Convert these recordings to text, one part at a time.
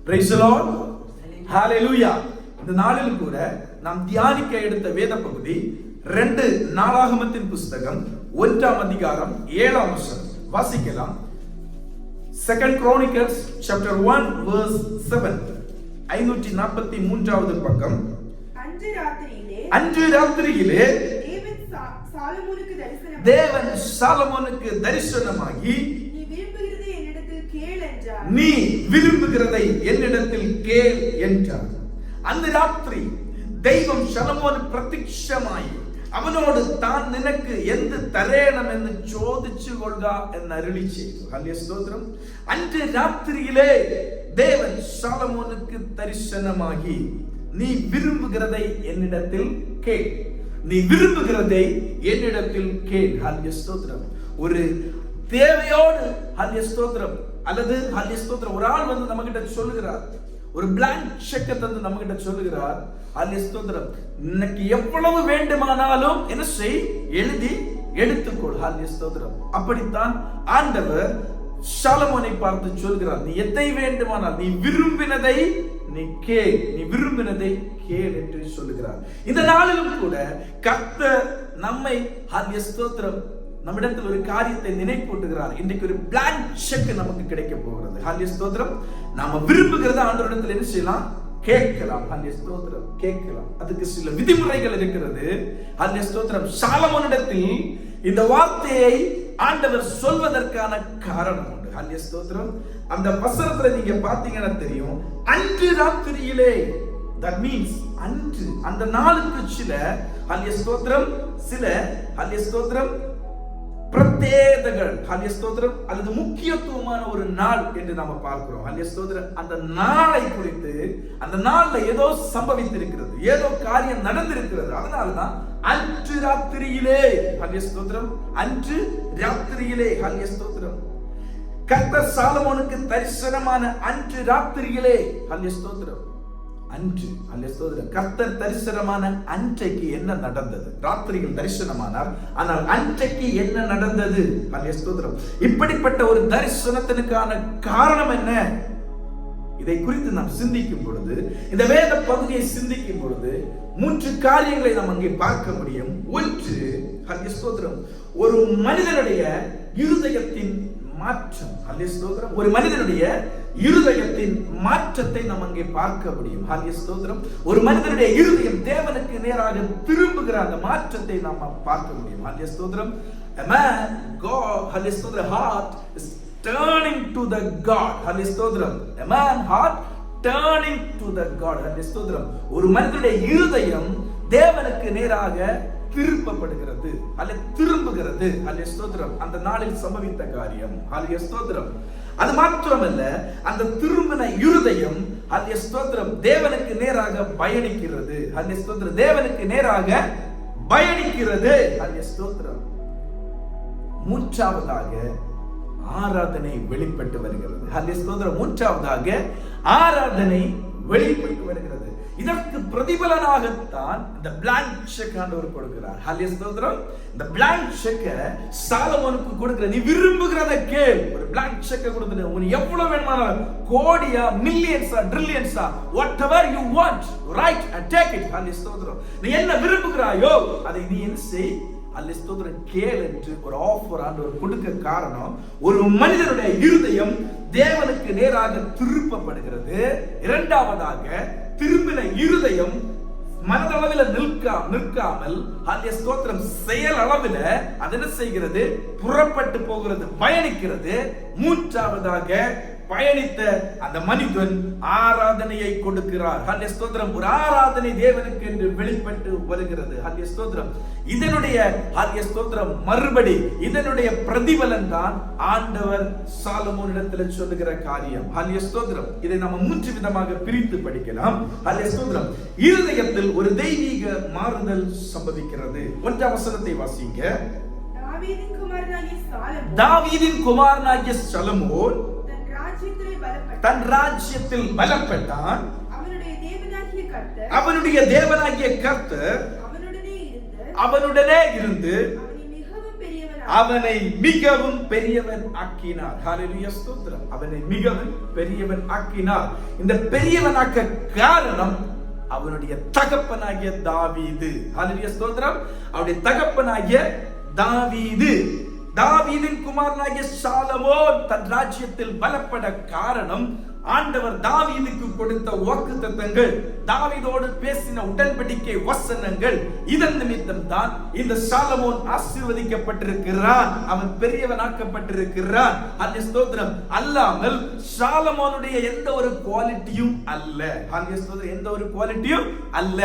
Praise the Lord. Hallelujah. இந்த நாளில் கூட நாம் தியானிக்க எடுத்த வேத பகுதி 2 நாளாகமத்தின் புஸ்தகம் 1ஆம் அதிகாரம் 7ஆம் வசனம். வாசிக்கலாம். 2 Chronicles chapter 1 verse 7. 543வது பக்கம். அன்று ராத்திரியிலே தேவன் சாலமோனுக்கு தரிசனமாகி நீ விரும்புகிறதை என்னிடத்தில் கேள் என்றார். அந்த ராத்திரி தெய்வம் சாலமோன் பிரத்யட்சமாய் அவனோடு தான் நினக்கு எந்த தரேனம் என்று சோதிச்சு கொள்கா என்று அருளி செய்து. அன்று ராத்திரியிலே தேவன் சாலமோனுக்கு தரிசனமாகி நீ விரும்புகிறதை என்னிடத்தில் கேள், நீ விரும்புகிறதை என்னிடத்தில் கேள். ஹல்லேலூயா ஸ்தோத்திரம். ஒரு தேவையோடு ஹல்லேலூயா ஸ்தோத்திரம் அல்லது ஹல்லேலூயா ஸ்தோத்திரம் ஒரு ஆள் வந்து நம்ம கிட்ட சொல்லுகிறார், ஒரு பிளாங்க் செக்கை தந்து நம்ம கிட்ட சொல்லுகிறார், ஹல்லேலூயா ஸ்தோத்திரம் இன்னைக்கு எவ்வளவு வேண்டுமானாலும் என்ன செய், எழுதி எடுத்துக்கொள். ஹல்லேலூயா ஸ்தோத்திரம். அப்படித்தான் ஆண்டவர் சாலமோனை பார்த்து சொல்கிறார், நீ எதை வேண்டுமானால் நீ விரும்பினதை நீ கேள், நீ விரும்பினதை கேள் என்று சொல்லுகிறார். இந்த நாளிலும் கூட கர்த்தர் நம்மை ஹல்லேலூயா ஸ்தோத்திரம் நம்மிடத்தில் ஒரு காரியத்தை நினைப்பூட்டுகிறார். இன்றைக்கு ஒரு பிளாங்க் செக் நமக்கு கிடைக்க போகிறது. ஹல்லேலூயா ஸ்தோத்திரம். நாம விரும்புகிறத ஆண்டவரிடத்தில் என்ன செய்யலாம், கேட்கலாம். ஹல்லேலூயா ஸ்தோத்திரம் கேட்கலாம். அதுக்கு சில விதிமுறைகள் இருக்கிறது. ஹல்லேலூயா ஸ்தோத்திரம். சாலமோனிடத்தில் இந்த வார்த்தையை ஆண்டவர் சொல்வதற்கான காரணம் உண்டு. ஹல்லேலூயா ஸ்தோத்திரம். அந்த வசனத்துல நீங்க பாத்தீங்கன்னா தெரியும், அன்று ராத்திரியிலே, that means அன்று, அந்த நாளுக்கு சில ஹல்லேலூயா ஸ்தோத்திரம், சில ஹல்லேலூயா ஸ்தோத்திரம் பிரத்யேகங்கள், ஹல்லேலூயா ஸ்தோத்திரம் அல்லது முக்கியத்துவமான ஒரு நாள் என்று நாம பார்க்கிறோம். ஹல்லேலூயா ஸ்தோத்திரம். அந்த நாளை குறித்து, அந்த நாள்ல ஏதோ சம்பவித்திருக்கிறது, ஏதோ காரியம் நடந்திருக்கிறது. அதனாலதான் அன்று ராத்திரியிலே, ஹல்லேலூயா ஸ்தோத்திரம், அன்று ராத்திரியிலே, ஹல்லேலூயா ஸ்தோத்திரம் கர்த்தர் சாலமோனுக்கு தரிசனமான அன்று ராத்திரியிலே, ஹல்லேலூயா ஸ்தோத்திரம், அன்று, ஹல்லேலூயா ஸ்தோத்திரம். கர்த்தர் தரிசனமான அன்றைக்கு என்ன நடந்தது? ராத்திரியில் தரிசனமானார், ஆனால் அன்றைக்கு என்ன நடந்தது? ஹல்லேலூயா ஸ்தோத்திரம். இப்படிப்பட்ட ஒரு தரிசனத்திற்கான காரணம் என்ன? இதை குறித்து நாம் சிந்திக்கும் பொழுது, இந்த வேத பகுதியை சிந்திக்கும் பொழுது 3 காரியங்களை நாம் அங்கே பார்க்க முடியும். ஒன்று, ஹல்லேலூயா ஸ்தோத்திரம், ஒரு மனிதனுடைய இருதயத்தின் மாற்றம். ஹல்லேலூயா ஸ்தோத்திரம். ஒரு மனிதனுடைய இருதயத்தின் மாற்றத்தை நாம் அங்கே பார்க்க முடியும். ஹல்லேலூயா ஸ்தோத்திரம். ஒரு மனிதனுடைய இருதயம் தேவனுக்கு நேராக திரும்புகிற அந்த மாற்றத்தை நாம் பார்க்க முடியும். ஹல்லேலூயா ஸ்தோத்திரம். A man, God, ஹல்லேலூயா ஸ்தோத்திரம், heart is turning to the God. ஹல்லேலூயா ஸ்தோத்திரம். A man heart turning to the God. ஹல்லேலூயா ஸ்தோத்திரம். ஒரு மனிதனுடைய இருதயம் தேவனுக்கு நேராக திருப்பப்படுகிறது, அல்ல திரும்புகிறது. ஹல்லேலூயா ஸ்தோத்திரம். அந்த நாளில் சம்பவித்த காரியம். ஹல்லேலூயா ஸ்தோத்திரம். அது மாத்திரமல்ல, அந்த திரும்பின இருதயம் ஹல்லேலூயா ஸ்தோத்திரம் தேவனுக்கு நேராக பயணிக்கிறது. ஹல்லேலூயா ஸ்தோத்திரம். தேவனுக்கு நேராக பயணிக்கிறது. ஹல்லேலூயா ஸ்தோத்திரம். மூன்றாவதாக ஆராதனை வெளிப்பட்டு வருகிறது. ஹல்லேலூயா ஸ்தோத்திரம். மூன்றாவதாக ஆராதனை வெளிப்பட்டு வருகிறது. இதற்கு பிரதிபலனாகத்தான் இந்த பிளாங்க் செக் ஆண்டவர் கொடுக்கிறார். ஹல்லேலூயா ஸ்தோத்திரம். இந்த பிளாங்க் செக் சாலமோனுக்கு கொடுக்கிற, நீ விரும்புகிறதை கேள். ஒரு பிளாங்க் செக் கொடுத்துட்டு உனக்கு எவ்வளவு வேணுமானாலும், கோடியா, மில்லியன்ஸா, ட்ரில்லியன்ஸா, whatever you want, write and take it. ஹல்லேலூயா ஸ்தோத்திரம். நீ என்ன விரும்புகிறாயோ அதை நீ என்ன செய், ஹல்லேலூயா ஸ்தோத்திரம், கேள் என்று ஒரு ஆஃபர் ஆண்டவர் கொடுக்க காரணம், ஒரு மனிதனுடைய இருதயம் தேவனுக்கு நேராக திருப்பப்படுகிறது. இரண்டாவதாக, திரும்பின இருதயம் மனதளவில் நிற்காமல் ஹல்லேலூயா ஸ்தோத்திரம் செயல் அளவில் அது என்ன செய்கிறது, புறப்பட்டு போகிறது, பயணிக்கிறது. மூன்றாவதாக, பயணித்த அந்த மனிதன் ஆராதனையை கொடுக்கிறார். ஹல்லேலூயா ஸ்தோத்திரம். ஒரு ஆராதனை தேவனுக்கு என்று வெளிப்பட்டு வருகிறது. ஹல்லேலூயா ஸ்தோத்திரம். இதனுடைய ஹல்லேலூயா ஸ்தோத்திரம் மறுபடி இதனுடைய பிரதிபலன் தான் ஆண்டவர் சாலமோனிடத்தில் சொல்லுகிற காரியம். ஹல்லேலூயா ஸ்தோத்திரம். இதை நம்ம 3 விதமாக பிரித்து படிக்கலாம். ஹல்லேலூயா ஸ்தோத்திரம். இருதயத்தில் ஒரு தெய்வீக மாறுதல் சம்பவிக்கிறது. 1ஆம் வசனத்தை வாசிங்க. தாவீதின் குமாரனாகிய சாலமோன் தன் ராஜ்யத்தில் பலப்பட்டான். அவனுடைய தேவனாகிய கர்த்தர் அவனுடனே இருந்து அவனை மிகவும் பெரியவன் ஆக்கினார். ஹல்லேலூயா, ஸ்தோத்திரம். அவனை மிகவும் பெரியவன் ஆக்கினார். இந்த பெரியவனாக்க காரணம் அவனுடைய தகப்பனாகிய தாவீது. ஹல்லேலூயா, ஸ்தோத்திரம். அவருடைய தகப்பனாகிய தாவீது, தாவீதின் குமாரனாகிய சாலமோன் தன் ராஜ்யத்தில் பலப்பட காரணம் ஆண்டவர் தாவீதுக்கு கொடுத்த வாக்குத்தத்தங்கள், தாவீதோடு பேசின உடன்படிக்கை வசனங்கள். இதன் நிமித்தம் தான் இந்த சாலமோன் ஆசீர்வதிக்கப்பட்டிருக்கிறான், அவன் பெரியவனாக்கப்பட்டிருக்கிறான். ஹல்லேலூயா, ஸ்தோத்திரம். அல்லாமல் சாலமோனுடைய எந்த ஒரு குவாலிட்டியும் அல்ல. ஹல்லேலூயா, ஸ்தோத்திரம். எந்த ஒரு குவாலிட்டியும் அல்ல.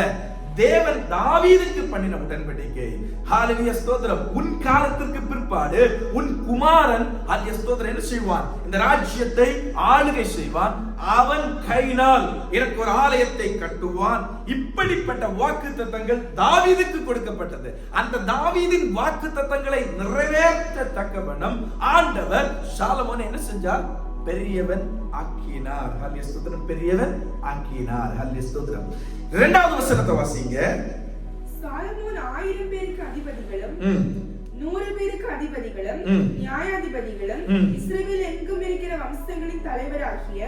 தேவன் தாவீதுக்கு பண்ணின உடன்படிக்கை. ஹல்லேலூயா, ஸ்தோத்திரம். உன் காலத்திற்கு பிற்பாடு உன் குமாரன் ஹல்லேலூயா, ஸ்தோத்திரம் என்ன செய்வான்? இந்த ராஜ்யத்தை ஆளுகை செய்வான். அவன் கையினால் எனக்கு ஒரு ஆலயத்தை கட்டுவான். இப்படிப்பட்ட வாக்குத்தத்தங்கள் தாவீதுக்கு கொடுக்கப்பட்டது. அந்த தாவீதின் வாக்குத்தத்தங்களை நிறைவேற்றத்தக்க வண்ணம் ஆண்டவர் சாலமோனை என்ன செஞ்சார்? பெரியவன் ஆக்கினார். ஹல்லேலூயா, ஸ்தோத்திரம். பெரியவன் ஆக்கினார். ஹல்லேலூயா, ஸ்தோத்திரம். இரண்டாவது வசனத்தை வாசிங்க. சாலமோன் 1000 பேருக்கு அதிபதிகளும் 100 பேருக்கு அதிபதிகளும் நியாயாதிபதிகளும் இஸ்ரவேல் எங்கும் இருக்கிற வம்சங்களின் தலைவராகிய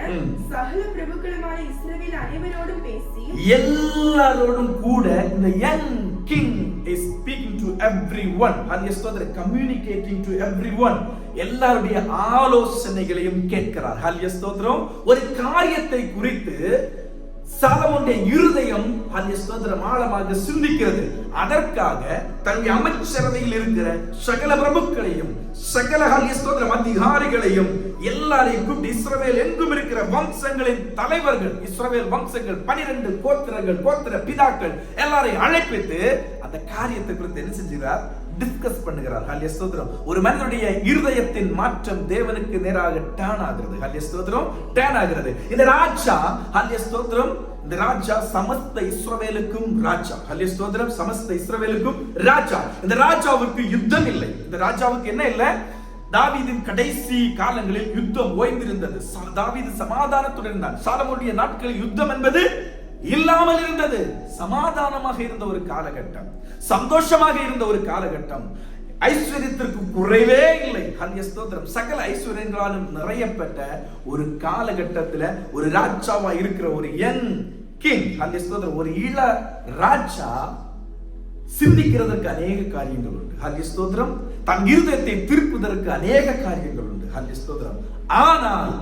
சகல பிரபுக்களுமான இஸ்ரவேல் அனைவரோடும் பேசி எல்லாரோடும் கூட இந்த young king is speaking to everyone. ஹல்லேலூயா, ஸ்தோத்திரம். communicating to everyone. எல்லாருடைய ஆலோசனைகளையும் கேட்கிறார். ஹல்லேலூயா, ஸ்தோத்திரம். ஒரு காரியத்தை குறித்து சாலமோனுடைய இருதயம் ஹல்லேலூயா, ஸ்தோத்திரம் ஆழமாக சிந்திக்கிறது. அதற்காக தன்னுடைய அமைச்சரவையில் இருக்கிற சகல பிரபுக்களையும் சகல ஹல்லேலூயா, ஸ்தோத்திரம் அதிகாரிகளையும் எல்லாரையும் கூப்பிட்டு இஸ்ரவேல் எங்கும் இருக்கிற வம்சங்களின் தலைவர்கள், இஸ்ரவேல் வம்சங்கள் 12 கோத்திரங்கள், கோத்திர பிதாக்கள் எல்லாரையும் அழைப்பித்து அந்த காரியத்தை குறித்து என்ன செஞ்சார்? டிஸ்கஸ் பண்ணுகிறார். ஹல்லேலூயா, ஸ்தோத்திரம். ஒரு மனிதனுடைய இருதயத்தின் மாற்றம் தேவனுக்கு நேராக டர்ன் ஆகிறது. ஹல்லேலூயா, ஸ்தோத்திரம். டர்ன் ஆகிறது. இந்த ராஜா ஹல்லேலூயா, ஸ்தோத்திரம். இந்த ராஜா சமஸ்த இஸ்ரவேலுக்கும் ராஜா. ஹல்லேலூயா, ஸ்தோத்திரம். சமஸ்த இஸ்ரவேலுக்கும் ராஜா. இந்த ராஜாவுக்கு யுத்தம் இல்லை. இந்த ராஜாவுக்கு என்ன இல்லை? தாவீதின் கடைசி காலங்களில் யுத்தம் ஓய்ந்திருந்தது. தாவீது சமாதானத்துடன் இருந்தார். சாலமோனுடைய நாட்களில் யுத்தம் என்பது இல்லாமல் இருந்தது. சமாதானமாக இருந்த ஒரு காலகட்டம், சந்தோஷமாக இருந்த ஒரு காலகட்டம், ஐஸ்வர்யத்திற்கு குறைவே இல்லை. ஹல்லேலூயா, ஸ்தோத்திரம். சகல ஐஸ்வர்யங்களாலும் நிறையப்பட்ட ஒரு காலகட்டத்தில் ஒரு ராஜாவா இருக்கிற ஒரு யங் கிங், ஹல்லேலூயா, ஸ்தோத்திரம். ஒரு இள ராஜா சிந்திக்கிறதற்கு அநேக காரியங்கள் உண்டு. ஹல்லேலூயா, ஸ்தோத்திரம். தன் இருதயத்தை திருப்புவதற்கு அநேக காரியங்கள் உண்டு. ஹல்லேலூயா, ஸ்தோத்திரம். ஆனால்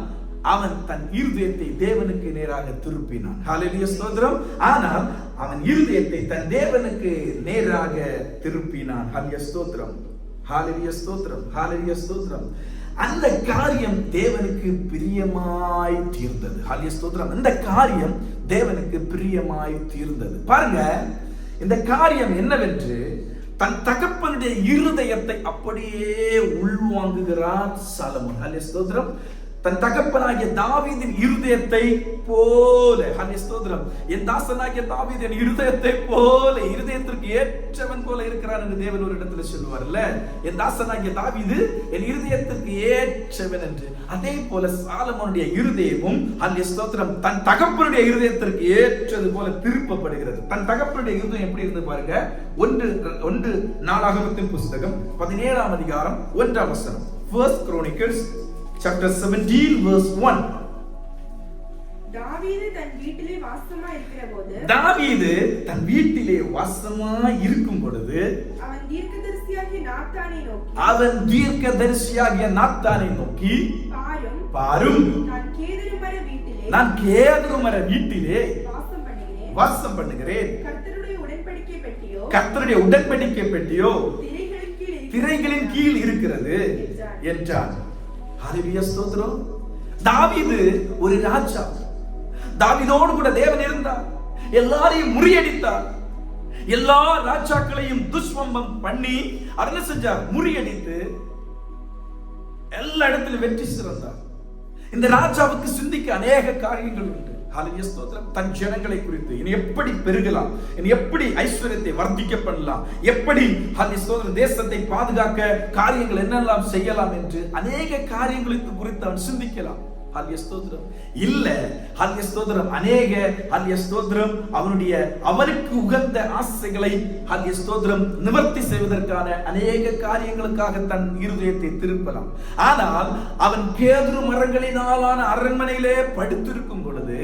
அவன் தன் இருதயத்தை தேவனுக்கு நேராக திருப்பினான். ஹல்லேலூயா, ஸ்தோத்திரம். ஆனால் அவன் இருதயத்தை தன் தேவனுக்கு நேராக திருப்பினான். ஹல்லேலூயா, ஸ்தோத்திரம். ஹல்லேலூயா, ஸ்தோத்திரம். ஹல்லேலூயா, ஸ்தோத்திரம். அந்த காரியம் தேவனுக்கு பிரியமாய் தீர்ந்தது. ஹல்லேலூயா, ஸ்தோத்திரம். இந்த காரியம் தேவனுக்கு பிரியமாய் தீர்ந்தது. பாருங்க, இந்த காரியம் என்னவென்று தன் தகப்பனுடைய இருதயத்தை அப்படியே உள்வாங்குகிறான் சாலமோன். ஹல்லேலூயா, ஸ்தோத்திரம். தன் தகப்பனாகிய தாவீதின் இருதயத்தை போல, ஹல்லேலூயா, ஸ்தோத்திரம். என் தாசனாகிய தாவீது என் இருதயத்தை போல, இருதயத்திற்கு ஏற்றவன் போல இருக்கிறான் என்று தேவன் ஒரு இடத்துல சொல்லுவார்ல. என் தாசனாகிய தாவீது என் இருதயத்திற்கு ஏற்றவன் என்று. அதே போல சாலமோனுடைய இருதயமும் ஹல்லேலூயா, ஸ்தோத்திரம் தன் தகப்பனுடைய இருதயத்திற்கு ஏற்றது போல திருப்பப்படுகிறது. தன் தகப்பனுடைய இருதயம் எப்படி இருந்து பாருங்க. 1 நாளாகமத்தின் புஸ்தகம் 17ஆம் அதிகாரம் 1ஆம் வசனம். 1 Chronicles chapter 17 verse 1. தாவீது தன் வீட்டிலே வாசமா இருக்கிற போது, தாவீது தன் வீட்டிலே வாசமா இருக்கும் பொழுது அவன் தீர்க்கதரிசியாகிய நாத்தானை நோக்கி பாரும் நான் கேதுரு மர வீட்டிலே வாசம் பண்ணுகிறேன். கர்த்தருடைய உடன்படிக்கை பெட்டியோ திரைகளின் கீழ் இருக்கிறது என்றான். ஹல்லேலூயா, ஸ்தோத்திரம். தாவீது ஒரு ராஜா. தாவீதோடு கூட தேவன் இருந்தார். எல்லாரையும் முறியடித்தார். எல்லா ராஜாக்களையும் துஷ்வம்பம் பண்ணி என்ன செஞ்சார்? முறியடித்து எல்லா இடத்திலும் வெற்றி சிறந்தார். இந்த ராஜாவுக்கு சிந்திக்க அநேக காரியங்கள் உண்டு. ஹல்லேலூயா, ஸ்தோத்திரம். தன் ஜனங்களை குறித்து இனி எப்படி பெருகலாம், இனி எப்படி ஐஸ்வர்யத்தை வர்த்திக்க பண்ணலாம், எப்படி ஹல்லேலூயா, ஸ்தோத்திரம் தேசத்தை பாதுகாக்க காரியங்கள் என்னெல்லாம் செய்யலாம் என்று அநேக காரியங்களுக்கு குறித்து அவன் சிந்திக்கலாம். ஹல்லேலூயா ஸ்தோத்திரம். இல்ல ஹல்லேலூயா ஸ்தோத்திரம் அநேக ஹல்லேலூயா ஸ்தோத்திரம் அவனுக்கு உகந்த ஆசைகளை ஹல்லேலூயா ஸ்தோத்திரம் நிவர்த்தி செய்வதற்கான அநேக காரியங்களுக்காக தன் இருதயத்தை திருப்பலாம். ஆனால் அவன் கேதுரு மரங்களினாலான அரண்மனையிலே படுத்திருக்கும் பொழுது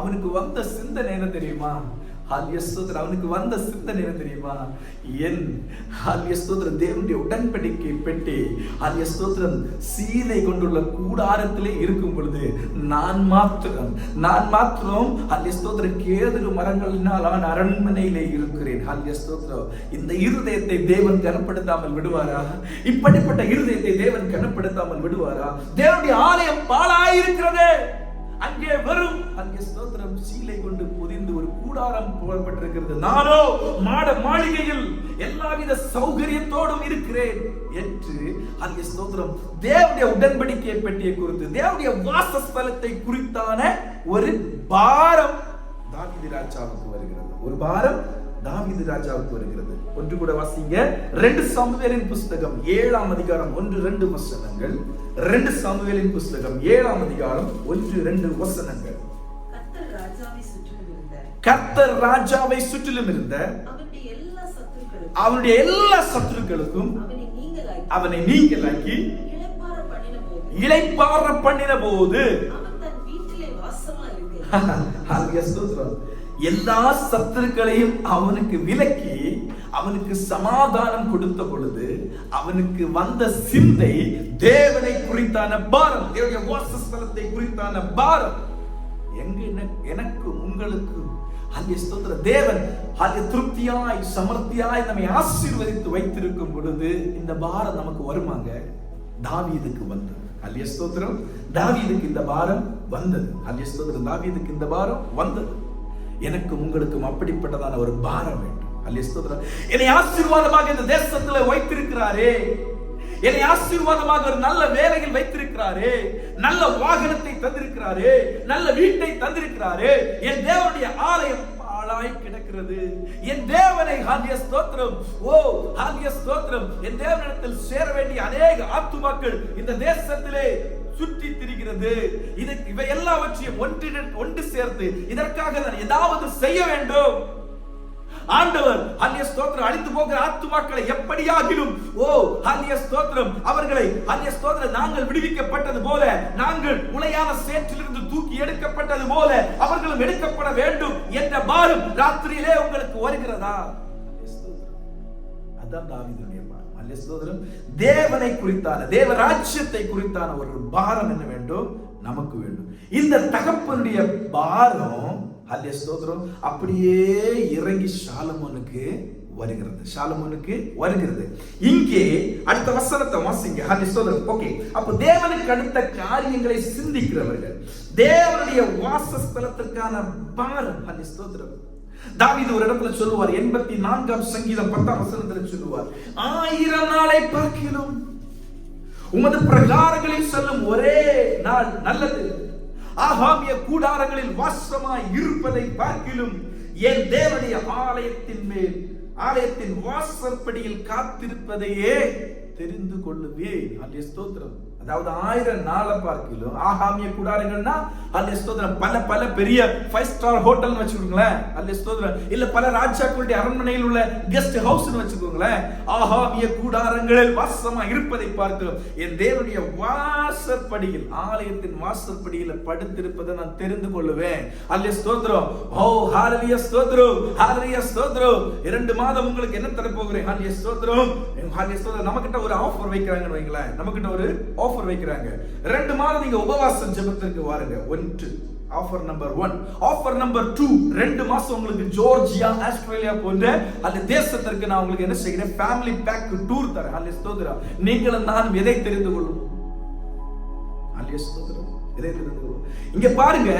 அவனுக்கு வந்த சிந்தனை என்ன தெரியுமா? ஹல்லேலூயா ஸ்தோத்திரம். அவனுக்கு வந்த சிந்தனை என்ன தெரியுமா? என் ஹல்லேலூயா ஸ்தோத்திரம் தேவனுடைய உடன்படிக்கை பெட்டி ஹல்லேலூயா ஸ்தோத்திரம் சீலை கொண்டுள்ள கூடாரத்திலே இருக்கும் பொழுது நான் மாத்திரம் ஹல்லேலூயா ஸ்தோத்திரம் கேதுரு மரங்களினாலான அரண்மனையிலே இருக்கிறேன். ஹல்லேலூயா ஸ்தோத்திரம். இந்த இருதயத்தை தேவன் கனப்படுத்தாமல் விடுவாரா? இப்படிப்பட்ட இருதயத்தை தேவன் கனப்படுத்தாமல் விடுவாரா? தேவனுடைய ஆலயம் பாழாயிருக்கிறது. அங்கே வெறும் அங்கே ஸ்தோத்திரம் சீலை கொண்டு பொதிந்து ஒரு கூடாரம் போடப்பட்டிருக்கிறது. நானோ மாட மாளிகையில் எல்லாவித சௌகரியத்தோடும் இருக்கிறேன் என்று அங்கே ஸ்தோத்திரம் தேவனுடைய உடன்படிக்கை பெட்டியை குறித்து தேவனுடைய வாசஸ்தலத்தை குறித்தான ஒரு பாரம் தாவீது ராஜாவுக்கு வருகிறது. ஒரு பாரம் தாவீது ராஜாவுக்கு வருகிறது. ஒன்று கூட வாசிங்க. 2 சாமுவேலின் புஸ்தகம் 7ஆம் அதிகாரம் 1-2 வசனங்கள். 2 சாமுவேலின் புஸ்தகம் 7ஆம் அதிகாரம் 1-2 வசனங்கள். கர்த்தர் ராஜாவை சுற்றிலும் இருந்த அவனுடைய எல்லா சத்துருக்களுக்கும் அவனை நீங்கலாக்கி இளைப்பாற பண்ணின போது எல்லா சத்துருக்களையும் அவனுக்கு விலக்கி அவனுக்கு சமாதானம் கொடுத்த பொழுது அவனுக்கு வந்த சிந்தை தேவனை குறித்தான பாரம், தேவனுடைய வாசஸ்தலத்தை குறித்தான பாரம். எனக்கு உங்களுக்கு ஹல்லேலூயா ஸ்தோத்திரம் தேவன் ஹல்லேலூயா திருப்தியாய் சமர்த்தியாய் நம்மை ஆசீர்வதித்து வைத்திருக்கும் பொழுது இந்த பாரம் நமக்கு வருமாங்க? தாவீதுக்கு வந்தது. ஹல்லேலூயா ஸ்தோத்திரம். தாவீதுக்கு இந்த பாரம் வந்தது. ஹல்லேலூயா ஸ்தோத்திரம். தாவீதுக்கு இந்த பாரம் வந்தது. எனக்கும் உங்களுக்கும் அப்படிப்பட்டதான ஒரு பாரம் வேண்டும். ஹல்லேலூயா ஸ்தோத்திரம். என்னை ஆசீர்வாதமாக இந்த தேசத்துல வைத்திருக்கிறாரே, என்னை ஆசீர்வாதமாக ஒரு நல்ல வேலையில் வைத்திருக்கிறாரே, நல்ல வாகனத்தை தந்திருக்கிறாரே, நல்ல வீட்டை தந்திருக்கிறாரே, என் தேவனுடைய ஆலயம் பாழாய் கிடக்கிறது. என் தேவனை ஹல்லேலூயா ஸ்தோத்திரம் ஹல்லேலூயா ஸ்தோத்திரம் என் தேவனிடத்தில் சேர வேண்டிய அநேக ஆத்துமாக்கள் இந்த தேசத்திலே சுற்றி திரிகிறது. இவை எல்லாவற்றையும் ஒன்று சேர்த்து இதற்காக நான் ஏதாவது செய்ய வேண்டும். ஆண்டவர் ஹல்லேலூயா ஸ்தோத்திரம் அழிந்து போகிற ஆத்துமாக்களை எப்படியாகிலும் ஹல்லேலூயா ஸ்தோத்திரம் அவர்களை ஹல்லேலூயா ஸ்தோத்திரம் நாங்கள் விடுவிக்கப்பட்டது போல, நாங்கள் உளையான சேற்றிலிருந்து தூக்கி எடுக்கப்பட்டது போல அவர்களும் எடுக்கப்பட வேண்டும் என்ற பாரம் ராத்திரியிலே உங்களுக்கு வருகிறதா? அதான் தாவீதுடைய பாரம். ஹல்லேலூயா ஸ்தோத்திரம். தேவனை குறித்தான தேவ ராஜ்யத்தை குறித்தான ஒரு பாரம் என்ன வேண்டும்? நமக்கு வேண்டும். இந்த தகப்பனுடைய பாரம் ஹல்லேலூயா ஸ்தோத்திரம் அப்படியே இறங்கி சாலமோனுக்கு வருகிறது. இங்கே அடுத்த வசனத்தை வாசிங்க. ஹல்லேலூயா ஸ்தோத்திரம். ஓகே, அப்ப தேவனுக்கு அடுத்த காரியங்களை சிந்திக்கிறவர்கள் தேவனுடைய வாசஸ்தலத்திற்கான பாரம். ஹல்லேலூயா ஸ்தோத்திரம். தாவீது ஒரு இடத்துல சொல்லுவார், 84ஆம் சங்கீதம் 10ஆம் வசனத்தில் சொல்லுவார், 1000 நாளை பார்க்கிலும் உமது பிரகாரங்களில் செல்லும் ஒரே நாள் நல்லது. ஆகாமிய கூடாரங்களில் வாசமாய் இருப்பதை பார்க்கிலும் என் தேவனுடைய ஆலயத்தின் வாசற்படியில் காத்திருப்பதையே தெரிந்து கொள்ளுவேன். ஹல்லேலூயா ஸ்தோத்திரம். அதாவது 1000 நாளை பார்க்கிலும் ஆகாமிய கூடாரங்கள்னா ஹல்லேலூயா ஸ்தோத்திரம் பல பெரிய 5 ஸ்டார் ஹோட்டல் வச்சுக்கோங்களேன். ஹல்லேலூயா ஸ்தோத்திரம். இல்ல பல ராஜாக்களுடைய அரண்மனையில் உள்ள கெஸ்ட் ஹவுஸ் வச்சுக்கோங்களேன். ஆகாமிய கூடாரங்களில் வாசமா இருப்பதை பார்க்கிறோம். என் தேவனுடைய வாசற்படியில் ஆலயத்தின் வாசற்படியில் படுத்திருப்பதை நான் தெரிந்து கொள்ளுவேன். ஹல்லேலூயா ஸ்தோத்திரம். ஹல்லேலூயா ஸ்தோத்திரம். ஹல்லேலூயா ஸ்தோத்திரம். 2 மாதம் உங்களுக்கு என்ன தர போகிறேன்? ஹல்லேலூயா ஸ்தோத்திரம். ஹல்லேலூயா ஸ்தோத்திரம். நமக்கிட்ட ஒரு ஆஃபர் வைக்கிறாங்கன்னு வைங்களேன். நமக்கிட்ட ஒரு ஆஃபர் வைக்கிறாங்க. 2 மாதம் நீங்க உபவாச ஜெபத்திற்கு வாருங்க. Offer number 1. ஆஃபர் நம்பர் 2, 2 மாசம் உங்களுக்கு ஜார்ஜியா, ஆஸ்திரேலியா போன்ற அந்த தேசத்திற்கு நான் உங்களுக்கு என்ன செய்கிறேன்? ஃபேமிலி பேக் டூர் தரேன். ஹல்லேலூயா ஸ்தோத்திரம். நீங்களும் நான் எதை தெரிந்து கொள்ளும்? ஹல்லேலூயா ஸ்தோத்திரம். எதை தெரிந்து கொள்ளும்? இங்க பாருங்க,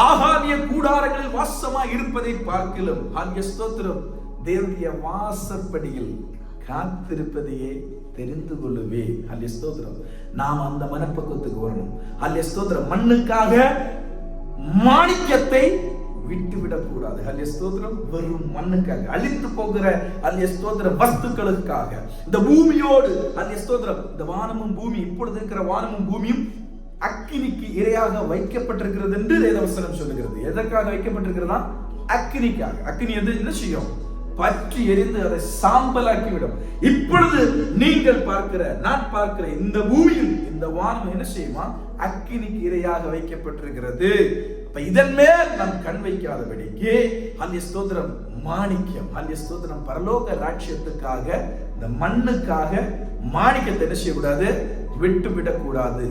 ஆகாமிய கூடாரங்களில் வாசமா இருப்பதை பார்க்கிலும் ஹல்லேலூயா ஸ்தோத்திரம் தேவனுடைய வாசற்படியில் காத்திருப்பதையே தெரிந்து கொள்ளுவே. ஹல்லேலூயா ஸ்தோத்திரம். நாம் அந்த மனப்பக்குவத்துக்கு வரணும். ஹல்லேலூயா ஸ்தோத்திரம். மண்ணுக்காக மாணிக்கத்தை விட்டுவிடக் கூடாது. ஹல்லேலூயா ஸ்தோத்திரம். வெறும் மண்ணுக்காக அழிந்து போகிற ஹல்லேலூயா ஸ்தோத்திரம் வஸ்துக்களுக்காக இந்த பூமியோடு ஹல்லேலூயா ஸ்தோத்திரம் இந்த வானமும் பூமி இப்பொழுது இருக்கிற வானமும் பூமியும் அக்கினிக்கு இரையாக வைக்கப்பட்டிருக்கிறது என்று வேதவசனம் சொல்லுகிறது. எதற்காக வைக்கப்பட்டிருக்கிறதா? அக்கினிக்காக. அக்கினி என்ன செய்யும்? பற்றி எரிந்து அதை சாம்பலாக்கிவிடும். இப்பொழுது நீங்கள் பார்க்கிற, நான் பார்க்கிற இந்த பூமியில் இந்த வானம் என்ன செய்யுமா? அக்கினிக்கு இரையாக வைக்கப்பட்டிருக்கிறது. அப்ப இதன் மேல் நாம் கண் வைக்காதபடிக்கு அல்லேலூயா ஸ்தோத்திரம் மாணிக்கம், அல்லேலூயா ஸ்தோத்திரம் பரலோக ராஜ்யத்துக்காக இந்த மண்ணுக்காக மாணிக்கத்தை என்ன செய்யக்கூடாது? விட்டுவிடக் கூடாது.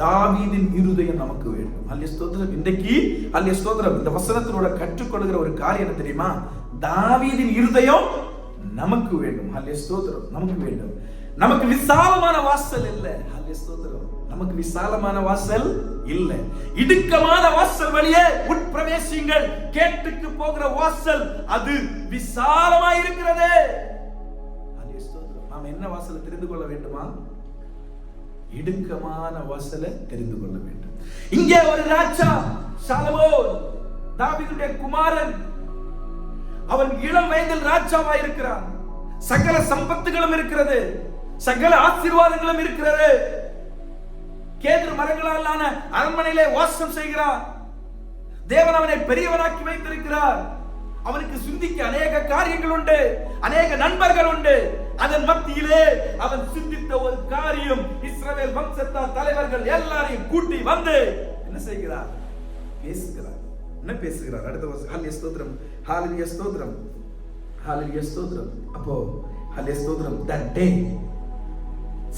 தாவீதின் இருதயம் நமக்கு வேண்டும். அல்லேலூயா ஸ்தோத்திரம். இன்றைக்கு அல்லேலூயா ஸ்தோத்திரம் இந்த வசனத்திலோட கற்றுக்கொள்கிற ஒரு காரியம் என்ன தெரியுமா? தாவீதின் இருதயம் நமக்கு வேண்டும். அல்லேலூயா ஸ்தோத்திரம். நமக்கு வேண்டும். நமக்கு விசாலமான வாசல் இல்லை. அல்லேலூயா ஸ்தோத்திரம். நமக்கு விசாலமான வாசல் இல்லை. இடுக்கமான வாசல் வழியே உட்பிரவேசிங்கள். கேட்டுக்கு போகிற வாசல் அது விசாலமாய் இருக்கிறது. அல்லேலூயா ஸ்தோத்திரம். நாம் என்ன வாசலை தெரிந்து கொள்ள வேண்டுமா? இடுக்கமான வாசலை தெரிந்து கொள்ள வேண்டும். இங்கே ஒரு ராஜா சாலமோன், தாவீதுடைய குமாரன். அவன் இளம் வயதில் ராஜாவா இருக்கிறான். சகல சம்பத்துகளும் இருக்கிறது, சகல ஆசீர்வாதங்களும் இருக்கிறது. கேதுரு மரங்களாலான அரண்மனையிலே வாசம் செய்கிறார். தேவன் அவனை பெரியவனாக்கி வைத்திருக்கிறார். அவனுக்கு சிந்திக்க அநேக காரியங்கள் உண்டு, அநேக நண்பர்கள் உண்டு. அதன் மத்தியிலே அவன் சிந்தித்த ஒரு காரியம், இஸ்ரவேல் வம்சத்தார் தலைவர்கள் எல்லாரையும் கூட்டி வந்து என்ன செய்கிறார்? பேசுகிறார். என்ன பேசுகிறார்? அடுத்த வருஷம் ஹல்லேலூயா ஸ்தோத்திரம், ஹல்லேலூயா ஸ்தோத்திரம், ஹல்லேலூயா ஸ்தோத்திரம். அப்போ ஹல்லேலூயா ஸ்தோத்திரம், that day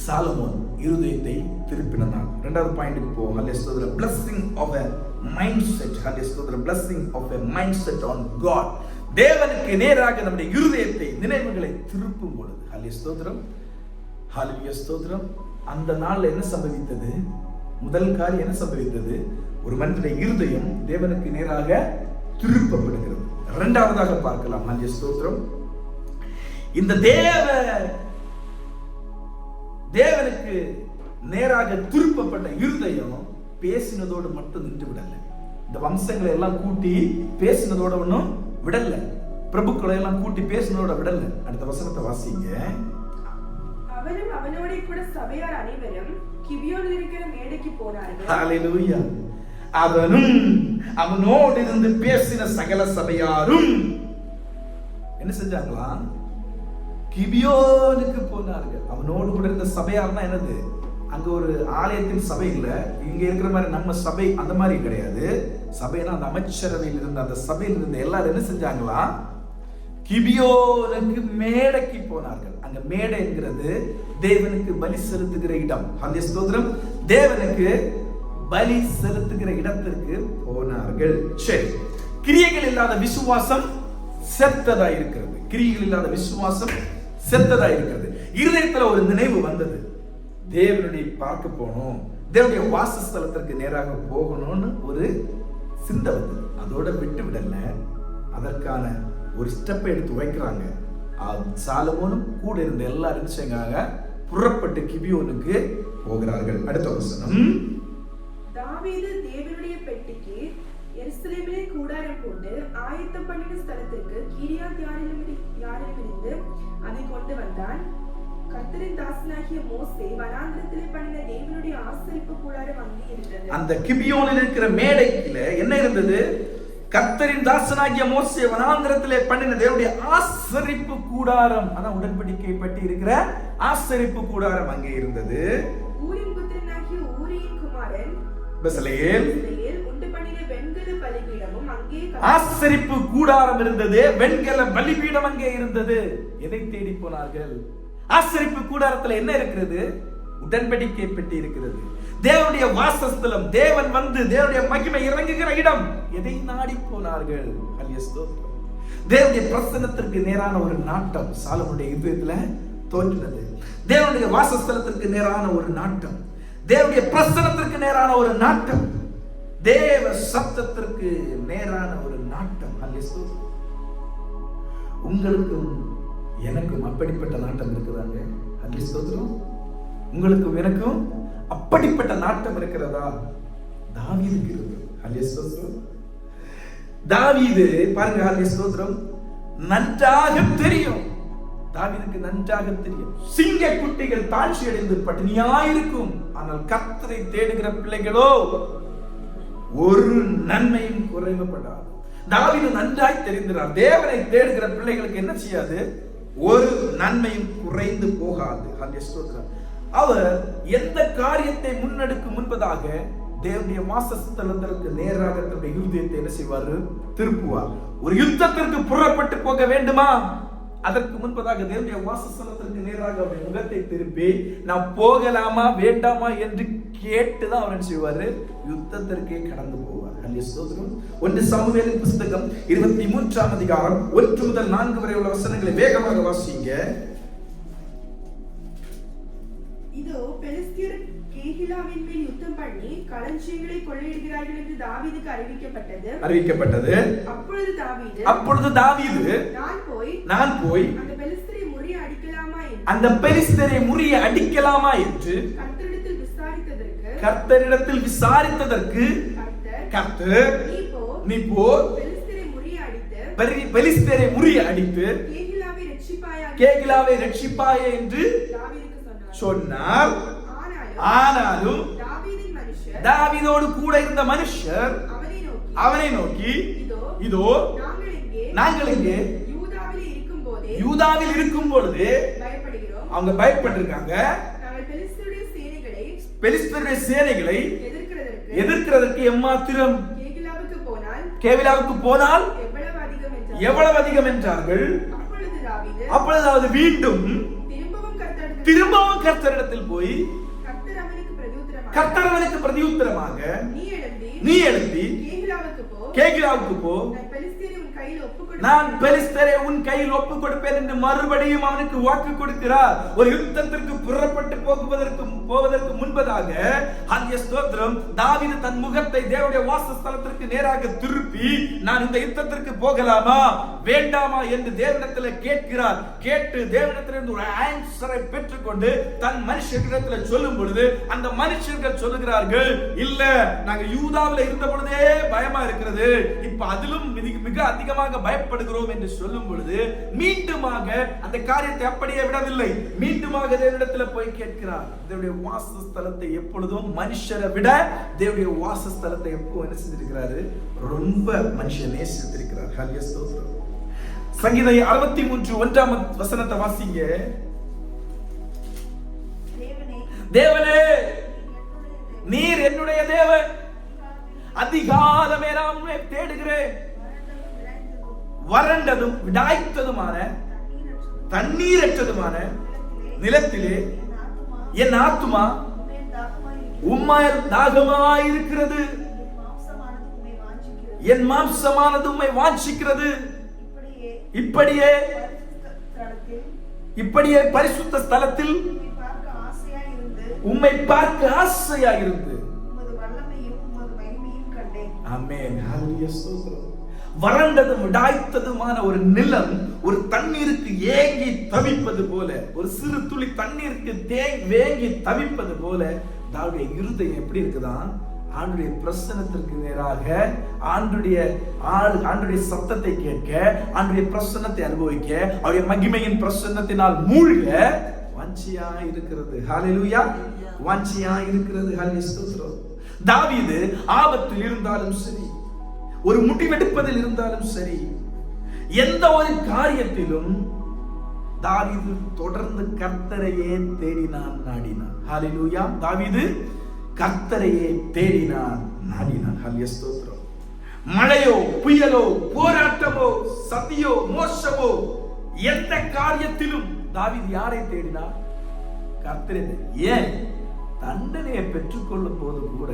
சாலமோன் இருதயத்தை திருப்பின நாள். இரண்டாவது பாயிண்ட்க்கு போ. ஹல்லேலூயா ஸ்தோத்திரம், blessing of a mindset. ஹல்லேலூயா ஸ்தோத்திரம், blessing of a mindset on God. தேவனுக்கு நேராக நம்முடைய இருதயத்தை, நினைவுகளை திருப்பும் பொழுது ஹல்லேலூயா ஸ்தோத்திரம், ஹல்லேலூயா ஸ்தோத்திரம். அந்த நாள்ல என்ன சம்பவித்தது? முதல் காரியம் என்ன சம்பவித்தது? ஒரு மனிதனுடைய இருதயம் தேவனுக்கு நேராக திருப்பப்படுகிறது. இரண்டாவதாக பார்க்கலாம். ஹல்லேலூயா ஸ்தோத்திரம். இந்த தேவனுக்கு நேராக திருப்பப்பட்ட இருதயம் பேசினதோடு மட்டும் நின்று விடல. இந்த வம்சங்களை எல்லாம் கூட்டி பேசினதோட ஒன்னும் விடல. பிரபுக்களை எல்லாம் கூட்டி பேசினதோட விடல. அடுத்த வசனத்தை வாசிங்க. அவனும் அவனோட கூட சபையார் அனைவரும் கிபியோனில் இருக்கிற மேடைக்கு போனார்கள். ஹல்லேலூயா. அவனும் அவனோடு இருந்து பேசின சகல சபையாரும் என்ன செஞ்சாங்களா? கிபியோனுக்கு போனார்கள். அவனோடு கூட இருந்த சபையார்னா என்னது? அங்க ஒரு ஆலயத்தின் சபை இல்ல, இங்க இருக்கிற மாதிரி நம்ம சபை அந்த மாதிரி கிடையாது. சபைனா அந்த அமைச்சரவையில் இருந்த அந்த சபையில் இருந்த எல்லாரும் என்ன செஞ்சாங்களா? கிபியோனுக்கு மேடைக்கு போனார்கள். அங்க மேடை என்கிறது தேவனுக்கு பலி செலுத்துகிற இடம். ஹல்லேலூயா ஸ்தோத்திரம். தேவனுக்கு பலி செலுத்துகிற இடத்திற்கு போனார்கள். சரி, கிரியைகள் இல்லாத விசுவாசம் செத்ததா இருக்கிறது. கிரியைகள் இல்லாத விசுவாசம் செத்ததா இருக்கிறது. இருதயத்துல ஒரு நினைவு வந்தது, தேவனுடைய பார்க்க போகணும், தேவனுடைய வாசஸ்தலத்திற்கு நேராக போகணும்னு ஒரு சிந்தை வந்தது. அதோட விட்டு விடல, அதற்கான ஒரு ஸ்டெப்பை எடுத்து வைக்கிறாங்க. சாலமோனும் கூட இருந்த எல்லாரும் செஞ்சாங்க, புறப்பட்டு கிபியோனுக்கு போகிறார்கள். அடுத்த வசனம். தாவீது தேவனுடைய பெட்டிக்கு எருசலேமிலே கூடாரம் போட்டு ஆயத்தம் பண்ணின ஸ்தலத்திற்கு கீரியாத் யாரீமிலிருந்து அதை கொண்டு வந்தான். கர்த்தரின் தாசனாகிய மோசே வனாந்திரத்திலே பண்ணின தேவனுடைய ஆசரிப்பு கூடாரம் அங்கே இருந்தது. அந்த கிபியோனில் இருக்கிற மேடையில என்ன இருந்தது? கர்த்தரின் தாசனாகிய மோசே வனாந்திரத்திலே பண்ணின தேவனுடைய ஆசரிப்பு கூடாரம். அதான் உடன்படிக்கை பற்றி இருக்கிற ஆசரிப்பு கூடாரம் அங்கே இருந்தது. ஊரின் புத்திரனாகிய ஊரியின் குமாரன் பெசலேல் உண்டு பண்ணின வெண்கல பலிபீடமும் அங்கே ஆசரிப்பு கூடாரம் இருந்தது. வெண்கல பலிபீடம் அங்கே இருந்தது. எதை தேடி போனார்கள்? ஆசரிப்பு கூடாரத்துல என்ன இருக்கிறது? உடன்படிக்கை பெட்டி இருக்கிறது. தேவனுடைய வாசஸ்தலம், தேவன் வந்து தேவனுடைய மகிமை இறங்குகிற இடம். எதை நாடி போனார்கள்? ஹல்லேலூயா ஸ்தோத்திரம். தேவனுடைய பிரசன்னத்திற்கு நேரான ஒரு நாட்டம் சாலமோனுடைய இதயத்துல தோன்றினது. தேவனுடைய வாசஸ்தலத்திற்கு நேரான ஒரு நாட்டம், தேவனுடைய பிரசன்னத்திற்கு நேரான ஒரு நாட்டம், தேவ சத்தத்திற்கு நேரான ஒரு நாட்டம். ஹல்லேலூயா ஸ்தோத்திரம். உங்களுக்கும் எனக்கும் அப்படிப்பட்ட நாட்டம் இருக்குதாங்க? ஹல்லேலூயா ஸ்தோத்திரம். உங்களுக்கும் எனக்கும் அப்படிப்பட்ட நாட்டம் இருக்கிறதா? தாவீதுக்கு இருக்கு. ஹல்லேலூயா ஸ்தோத்திரம். தாவீது பாருங்க, ஹல்லேலூயா ஸ்தோத்திரம், நன்றாக தெரியும் தாவீதுக்கு நன்றாக தெரியும். சிங்க குட்டிகள் தாழ்ச்சி அடைந்து பட்டினியாயிருக்கும், ஆனால் கர்த்தரை தேடுகிற பிள்ளைகளோ ஒரு நன்மையும் குறைவுபடாது. தாவீது நன்றாய் தெரிந்தார், தேவனை தேடுகிற பிள்ளைகளுக்கு என்ன செய்யாது, ஒரு நன்மையும் குறைந்து போகாது. அவர் எந்த காரியத்தை முன்னெடுக்கும் முன்பதாக தேவனுடைய வாசஸ்தலத்திற்கு நேராக தன்னுடைய இருதயத்தை என்ன செய்வார், திருப்புவார். ஒரு யுத்தத்திற்கு புறப்பட்டு போக வேண்டுமா, அதற்கு முன்பதாக தேவனுடைய வாசஸ்தலத்திற்கு நேராக அவருடைய முகத்தை திருப்பி நான் போகலாமா வேண்டாமா என்று கேட்டுதான் அவர் என்ன செய்வாரு, யுத்தத்திற்கே கடந்து போவார். 1 சாமுவேலின் புத்தகம் 23ஆம் அதிகாரம் 1 முதல் 4 வரை உள்ள வசனங்களை வேகமாக வாசிங்க. இதோ பெலிஸ்தியர் கேகிலாவின் மேல் யுத்தம் பண்ணி களஞ்சியங்களை கொள்ளையிடுகிறார்கள் என்று தாவீதுக்கு அறிவிக்கப்பட்டது. அப்பொழுது தாவீது நான் போய் அந்த பெலிஸ்தியரை முறிய அடிக்கலாமா என்று கர்த்தரிடத்தில் விசாரித்ததற்கு கர்த்தர் நீ போ பெலிஸ்தியரை முறிய அடித்து கேகிலாவை ரட்சிப்பாயே என்று சொன்னார். ஆனாலும் தாவீதோடு கூட இருந்த மனுஷர் அவனை நோக்கி, இதோ நாங்கள் இங்கே யூதாவில் இருக்கும் பொழுது அவங்க பயப்பட்டிருக்காங்க, பெலிஸ்தருடைய சேனைகளை எதிர்க்கிறதற்கு எம்மாத்திரம் கேவிலாவுக்கு போனால் எவ்வளவு அதிகம் என்றார்கள். அப்பொழுது மீண்டும் திரும்பவும் கர்த்தரிடத்தில் போய் கர்த்தர் அவனுக்கு பிரதியுத்தரமாக நீ எழும்பி கேகிலாவுக்கு போ, நான் பெலிஸ்தரை உன் கையில் ஒப்புக் கொடுப்பேன் என்று மறுபடியும் அவனுக்கு வாக்கு கொடுக்கிறார். ஒரு யுத்தத்திற்கு புறப்பட்டு போவதற்கு முன்பதாக தாவீது தன் முகத்தை தேவனுடைய வாசஸ்தலத்திற்கு நேராக திருப்பி நான் இந்த யுத்தத்திற்கு போகலாமா வேண்டாமா என்று தேவனிடத்தில் கேட்கிறார். கேட்டு தேவனிடத்திலிருந்து ஒரு ஆன்சரை பெற்றுக்கொண்டு தன் மனுஷர்களிடத்தில் சொல்லும் பொழுது அந்த மனுஷர்கள் சொல்லுகிறார்கள், இல்ல நாங்க யூதாவில் இருந்த பொழுதே பயமா இருக்கிறது, இப்ப அதிலும் மிக அதிகமாக பயப்படுகிறோம் என்று சொல்லும் பொழுது மீண்டுமாக அந்த காரியத்தை அப்படியே விடவில்லை, மீண்டுமாக தேவனிடத்தில் போய் கேட்கிறார். தேவனுடைய வாசஸ்தலத்தை எப்பொழுதும் மனுஷரை விட தேவனுடைய வாசஸ்தலத்தை எப்போ என்ன செஞ்சிருக்கிறாரு, ரொம்ப மனுஷன் நேசித்திருக்கிறார். ஹல்லேலூயா ஸ்தோத்திரம். சங்கீதம் 63:1 வசனத்தை வாசிங்க. தேவனே நீர் என்னுடைய தேவன், அதிகாலமே நான் உம்மை தேடுகிறேன். வறண்டதும் விடாய்த்ததுமான தண்ணீரற்றதுமான நிலத்திலே என் ஆத்துமா உம்மால் தாகமாயிருக்கிறது, என் மாம்சமானது உம்மை வாஞ்சிக்கிறது. இப்படியே பரிசுத்த ஸ்தலத்தில் உம்மை பார்க்க ஆசையாயிருந்து ஆமென். ஹல்லேலூயா ஸ்தோத்திரம். வறண்டதும் விடாய்த்ததுமான ஒரு நிலம் ஒரு தண்ணீருக்கு ஏங்கி தவிப்பது போல, ஒரு சிறு துளி தண்ணீருக்கு வேங்கி தவிப்பது போல தாவீதுடைய இருதயம் எப்படி இருக்குதான், ஆண்டுடைய பிரசன்னத்திற்கு நேராக ஆண்டுடைய சத்தத்தை கேட்க, ஆண்டுடைய பிரசன்னத்தை அனுபவிக்க, அவருடைய மகிமையின் பிரசன்னத்தினால் மூழ்க வாஞ்சியா இருக்கிறது. ஹல்லேலூயா, வாஞ்சியா இருக்கிறது. ஹல்லேலூயா ஸ்தோத்திரம். தாவீது ஆபத்தில் இருந்தாலும் சரி, ஒரு முடிவெடுப்பதில் இருந்தாலும் சரி, எந்த ஒரு காரியத்திலும் தாவீது தொடர்ந்து கர்த்தரையே தேடினான், நாடினான். ஹல்லேலூயா. தாவீது கர்த்தரையே தேடினான், நாடினான். ஹல்லேலூயா ஸ்தோத்திரம். மழையோ புயலோ போராட்டமோ சதியோ மோசமோ எந்த காரியத்திலும் தாவீது யாரை தேடினார், கர்த்தரை. ஏன் தண்டனையை பெற்றுக்கொள்ளும் போது கூட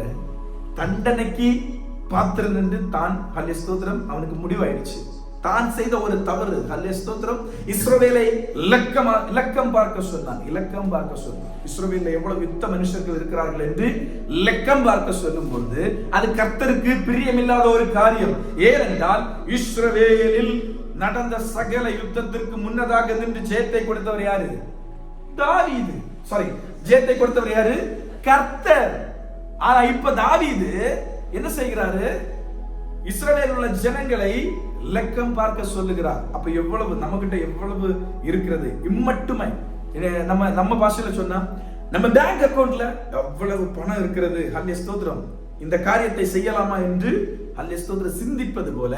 தண்டனைக்கு பாத்திரம் என்று தான் ஹல்லேலூயா ஸ்தோத்திரம் அவனுக்கு முடிவாயிடுச்சு. தான் செய்த ஒரு தவறு, ஹல்லேலூயா ஸ்தோத்திரம், இஸ்ரவேலை இலக்கம் பார்க்க சொன்னான். இஸ்ரவேலில் எவ்வளவு யுத்த மனுஷர்கள் இருக்கிறார்கள் என்று இலக்கம் பார்க்க சொல்லும் பொழுது அது கர்த்தருக்கு பிரியமில்லாத ஒரு காரியம். ஏனென்றால் இஸ்ரவேலில் நடந்த சகல யுத்தத்திற்கு முன்னதாக நின்று ஜெயத்தை கொடுத்தவர் யாரு, தாவீது. ஜெயத்தை கொடுத்தவர் யாரு, கர்த்தர். ஆனா இப்ப தாவீது என்ன செய்கிறாரு, இஸ்ரவேலில் உள்ள ஜனங்களை இலக்கம் பார்க்க சொல்லுகிறார். அப்ப எவ்வளவு நம்மகிட்ட எவ்வளவு இருக்கிறது? இம்மட்டுமே நம்ம பாஷையில சொன்னா நம்ம பேங்க் அக்கவுண்ட்ல எவ்வளவு பணம் இருக்கிறது, ஹல்லேலூயா ஸ்தோத்திரம், இந்த காரியத்தை செய்யலாமா என்று ஹல்லேலூயா ஸ்தோத்திரம் சிந்திப்பது போல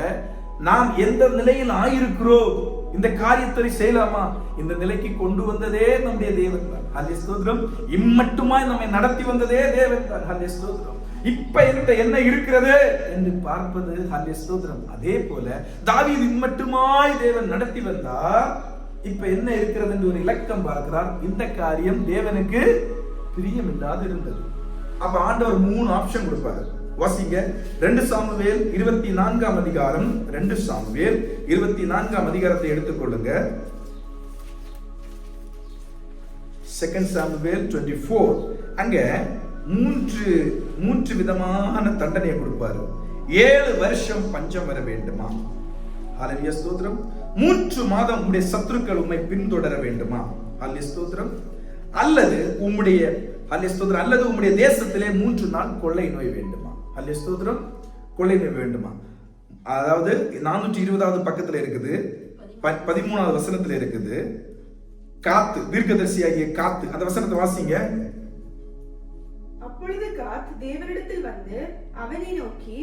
நாம் எந்த நிலையில் ஆயிருக்கிறோம், இந்த காரியத்தை செய்யலாமா, இந்த நிலைக்கு கொண்டு வந்ததே நம்முடைய தேவன் தான். ஹல்லேலூயா ஸ்தோத்திரம். இம்மட்டுமாய் நம்மை நடத்தி வந்ததே தேவன் தான். ஹல்லேலூயா ஸ்தோத்திரம். இப்ப என்கிட்ட என்ன இருக்கிறது என்று பார்ப்பது ஹல்லேலூயா ஸ்தோத்திரம். அதே போல தாவீது இம்மட்டுமாய் தேவன் நடத்தி வந்தார். இப்ப என்ன இருக்கிறது என்று ஒரு இலக்கம் பார்க்கிறார். இந்த காரியம் தேவனுக்கு பிரியமில்லாது இருந்தது. அப்ப ஆண்டவர் 3 ஆப்ஷன் கொடுப்பாரு. வாசிங்க 2 சாமுவேல் 24ஆம் அதிகாரம். 2 சாமுவேல் 24ஆம் அதிகாரத்தை எடுத்துக்கொள்ளுங்க. 2 சாமுவேல் 24. அங்க மூன்று விதமான தண்டனையை கொடுப்பாரு. 7 வருஷம் பஞ்சம் வர வேண்டுமா? ஹல்லேலூயா ஸ்தோத்திரம். 3 மாதம் உம்முடைய சத்துருக்கள் உம்மை பின்தொடர வேண்டுமா? ஹல்லேலூயா ஸ்தோத்திரம். அல்லது உம்முடைய ஹல்லேலூயா ஸ்தோத்திரம், அல்லது உம்முடைய தேசத்திலே 3 நாள் கொள்ளை நோய் வேண்டுமா? ஹல்லேலூயா ஸ்தோத்திரம். கொள்ளை நோய் வேண்டுமா? அதாவது 420வது பக்கத்துல இருக்குது, 13வது வசனத்துல இருக்குது. காத்து, தீர்க்கதரிசியாகிய காத்து, அந்த வசனத்தை வாசிங்க. அப்பொழுது காத் தேவனிடத்தில் வந்து அவனை நோக்கி,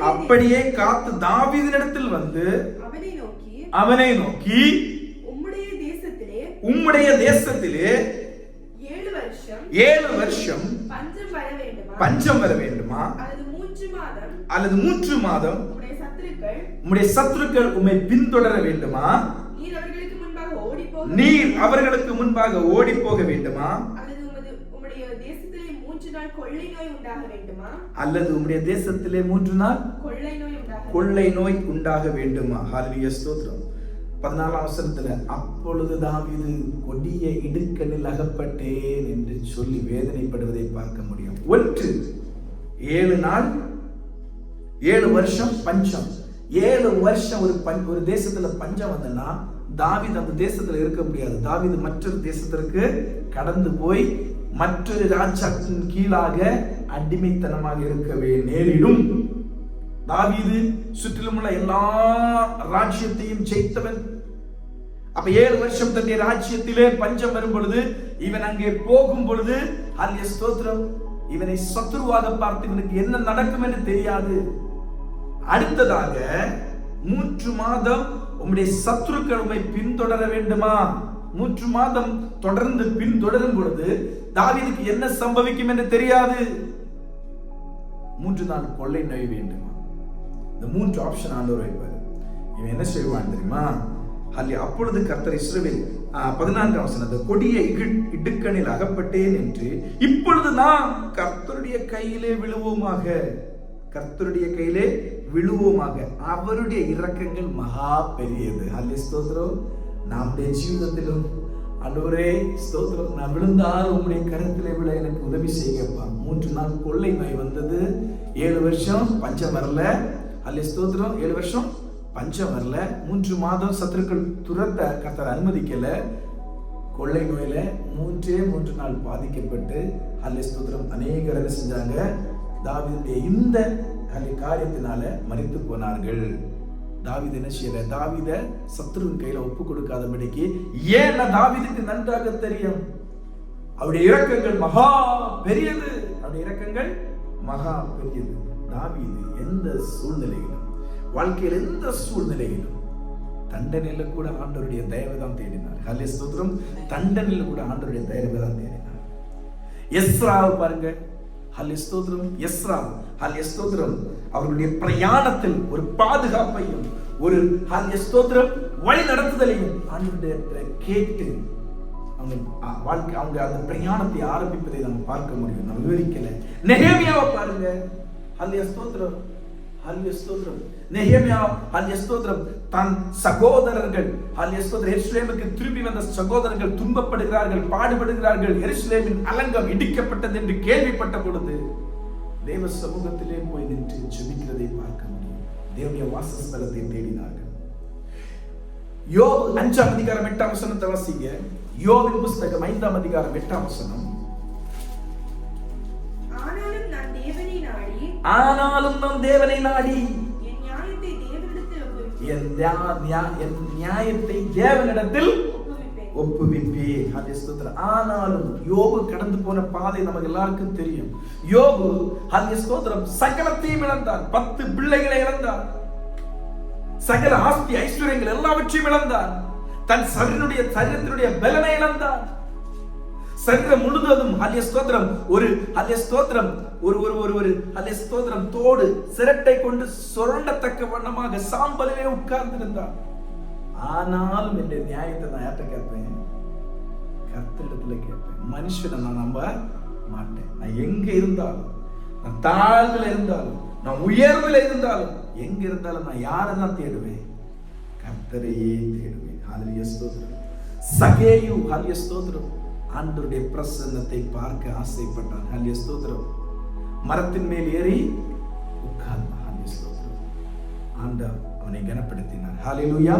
அப்படியே காத்து தாவீதினிடத்தில் வந்து அவனை நோக்கி உம்முடைய தேசத்திலே 7 வருஷம் பஞ்சம் வர வேண்டுமா? அல்லது 3 மாதம் உம்முடைய சத்துருக்கள் உம்மை பின்தொடர வேண்டுமா? நீர் அவர்களுக்கு முன்பாக ஓடி போக வேண்டுமா? அல்லது உம்முடைய தேசத்திலே 3 நாள் கொள்ளை நோய் உண்டாக வேண்டுமா? ஹல்லேலூயா ஸ்தோத்திரம். 14ஆம் வசனத்துல அப்பொழுது தாவீது கொடிய இடுக்கணில் அகப்பட்டேன் என்று சொல்லி வேதனைப்படுவதை பார்க்க முடியும். 7 நாள் 7 வருஷம் பஞ்சம். 7 வருஷம் ஒரு தேசத்துல பஞ்சம் வந்தனா தாவீது அந்த தேசத்துல இருக்க முடியாது. தாவீது மற்றொரு தேசத்திற்கு கடந்து போய் மற்றொரு ராஜாவின் கீழாக அடிமைத்தனமாக இருக்கவே நேரிடும். தாவீது சுற்றிலும் உள்ள எல்லா ராஜ்யத்தையும் ஜெயித்தவன். அப்ப 7 வருஷம் தன்னுடைய ராஜ்யத்திலே பஞ்சம் வரும் பொழுது, இவன் அங்கே போகும் பொழுது ஹல்லேலூயா ஸ்தோத்திரம், இவனை சத்துருவாக பார்த்து இவனுக்கு என்ன நடக்கும் என்று தெரியாது. அடுத்ததாக 3 மாதம் உம்முடைய சத்துருக்கள் உம்மை பின்தொடர வேண்டுமா? 3 மாதம் தொடர்ந்து பின்தொடரும் பொழுது தாவீதுக்கு என்ன சம்பவிக்கும் என்று தெரியாது. 3 நாள் கொள்ளை நோய் வேண்டுமா? இந்த 3 ஆப்ஷன் ஆண்டவர் வைப்பார். இவன் என்ன செய்வான் தெரியுமா? அப்பொழுது கர்த்தர் இஸ்ரவேல் 14ஆம் வசனத்தை கொடிய இடுக்கணில் அகப்பட்டேன் என்று இப்பொழுது நாம் கர்த்தருடைய கையிலே விழுவோமாக, கர்த்தருடைய கையிலே விழுவோமாக. அவருடைய இரக்கங்கள் மகா பெரியது. ஹல்லேலூயா ஸ்தோத்திரம். நம்முடைய ஜீவிதத்திலும் ஆண்டவரே ஸ்தோத்திரம், நான் விழுந்தால் உங்களுடைய கருத்திலே விழ எனக்கு உதவி செய்யப்பா. 3 நாள் கொள்ளை நோய் வந்தது. 7 வருஷம் பஞ்சம் வரல. ஹல்லேலூயா ஸ்தோத்திரம். 7 வருஷம் பஞ்சம் வரல. 3 மாதம் சத்துருக்கள் துரத்த கர்த்தர் அனுமதிக்கல. கொள்ளை நோயில 3 நாள் பாதிக்கப்பட்டு ஹல்லேலூயா ஸ்தோத்திரம் அநேகர் என்ன செஞ்சாங்க? தாவீதுடைய இந்த காரியத்தினால மரித்து போனார்கள். தாவீது என்ன செய்யல? தாவீத சத்துருவின் கையில ஒப்பு கொடுக்காதபடிக்கு. ஏன் தாவீதுக்கு நன்றாக தெரியும், அவருடைய இரக்கங்கள் மகா பெரியது. அவருடைய இரக்கங்கள் மகா பெரியது. தாவீது எந்த சூழ்நிலையிலும், வாழ்க்கையில் எந்த சூழ்நிலையிலும் தண்டனையில கூட ஆண்டவருடைய தயவை தான் தேடினார். ஹல்லேலூயா ஸ்தோத்திரம். தண்டனையில கூட ஆண்டவருடைய தயவை தான் தேடினார். எஸ்ராவை பாருங்க. ஹல்லேலூயா ஸ்தோத்திரம். எஸ்ரா ஹல்லேலூயா ஸ்தோத்திரம் அவர்களுடைய பிரயாணத்தில் ஒரு பாதுகாப்பையும் ஒரு ஹல்லேலூயா ஸ்தோத்திரம் வழி நடத்துதலையும் ஆண்டவருடைய கேட்டு அவங்க அந்த பிரயாணத்தை ஆரம்பிப்பதை நம்ம பார்க்க முடியும். நம்ம விவரிக்கல. நெகேமியாவை பாருங்க. ஹல்லேலூயா ஸ்தோத்திரம். ஹல்லேலூயா ஸ்தோத்திரம். நெகேமியா ஹல்லேலூயா ஸ்தோத்திரம் தன் சகோதரர்கள் ஹல்லேலூயா ஸ்தோத்திரம் எருசலேமுக்கு திரும்பி வந்த சகோதரர்கள் துன்பப்படுகிறார்கள், பாடுபடுகிறார்கள், எருசலேமின் அலங்கம் இடிக்கப்பட்டது என்று கேள்விப்பட்ட பொழுது தேவ சமூகத்திலே போய் நின்று ஜெபிக்கிறதை பார்க்க முடியும். தேவனுடைய வாசஸ்தலத்தை தேடினார்கள். யோபு 5ஆம் அதிகாரம் 8ஆம் வசனத்தை வாசிங்க. யோபின் புஸ்தகம் 5ஆம் அதிகாரம் 8ஆம் வசனம். ஆனாலும் நாம் தேவனை நாடி என் நியாயத்தை தேவனிடத்தில் ஒப்புவிப்பேன். ஆனாலும் யோபு கடந்து போன பாதை நமக்கு எல்லாருக்கும் தெரியும். யோபு ஸ்தோத்திரம் சகலத்தையும் இழந்தார். 10 பிள்ளைகளை இழந்தார். சகல ஆஸ்தி ஐஸ்வர்யங்கள் எல்லாவற்றையும் இழந்தார். தன் சரீரத்தினுடைய பலனை இழந்தார். சரீரம் முழுவதும் ஸ்தோத்திரம் தோடு சிரட்டை கொண்டு சுரண்டத்தக்க வண்ணமாக சாம்பலிலே உட்கார்ந்திருந்தார். ஆனாலும் என்னுடைய நியாயத்தை நான் யார்கிட்ட கேட்பேன்? கர்த்தரிடத்துல கேட்பேன். மனுஷனை நான் நம்ப மாட்டேன். நான் எங்க இருந்தாலும், நான் தாழ்வுல இருந்தாலும், நான் உயர்வுல இருந்தாலும், எங்க இருந்தாலும் நான் யாரெல்லாம் தேடுவேன்? கர்த்தரையே தேடுவேன். ஹல்லேலூயா ஸ்தோத்திரம். சகேயு ஹல்லேலூயா ஸ்தோத்திரம் ஆண்டவருடைய பிரசன்னத்தை பார்க்க ஆசைப்பட்டான். ஹல்லேலூயா ஸ்தோத்திரம். மரத்தின் மேல் ஏறி உட்கார்ந்தான். ஹல்லேலூயா ஸ்தோத்திரம். ஆண்டவர் அவனை கனப்படுத்தினார். ஹல்லேலூயா.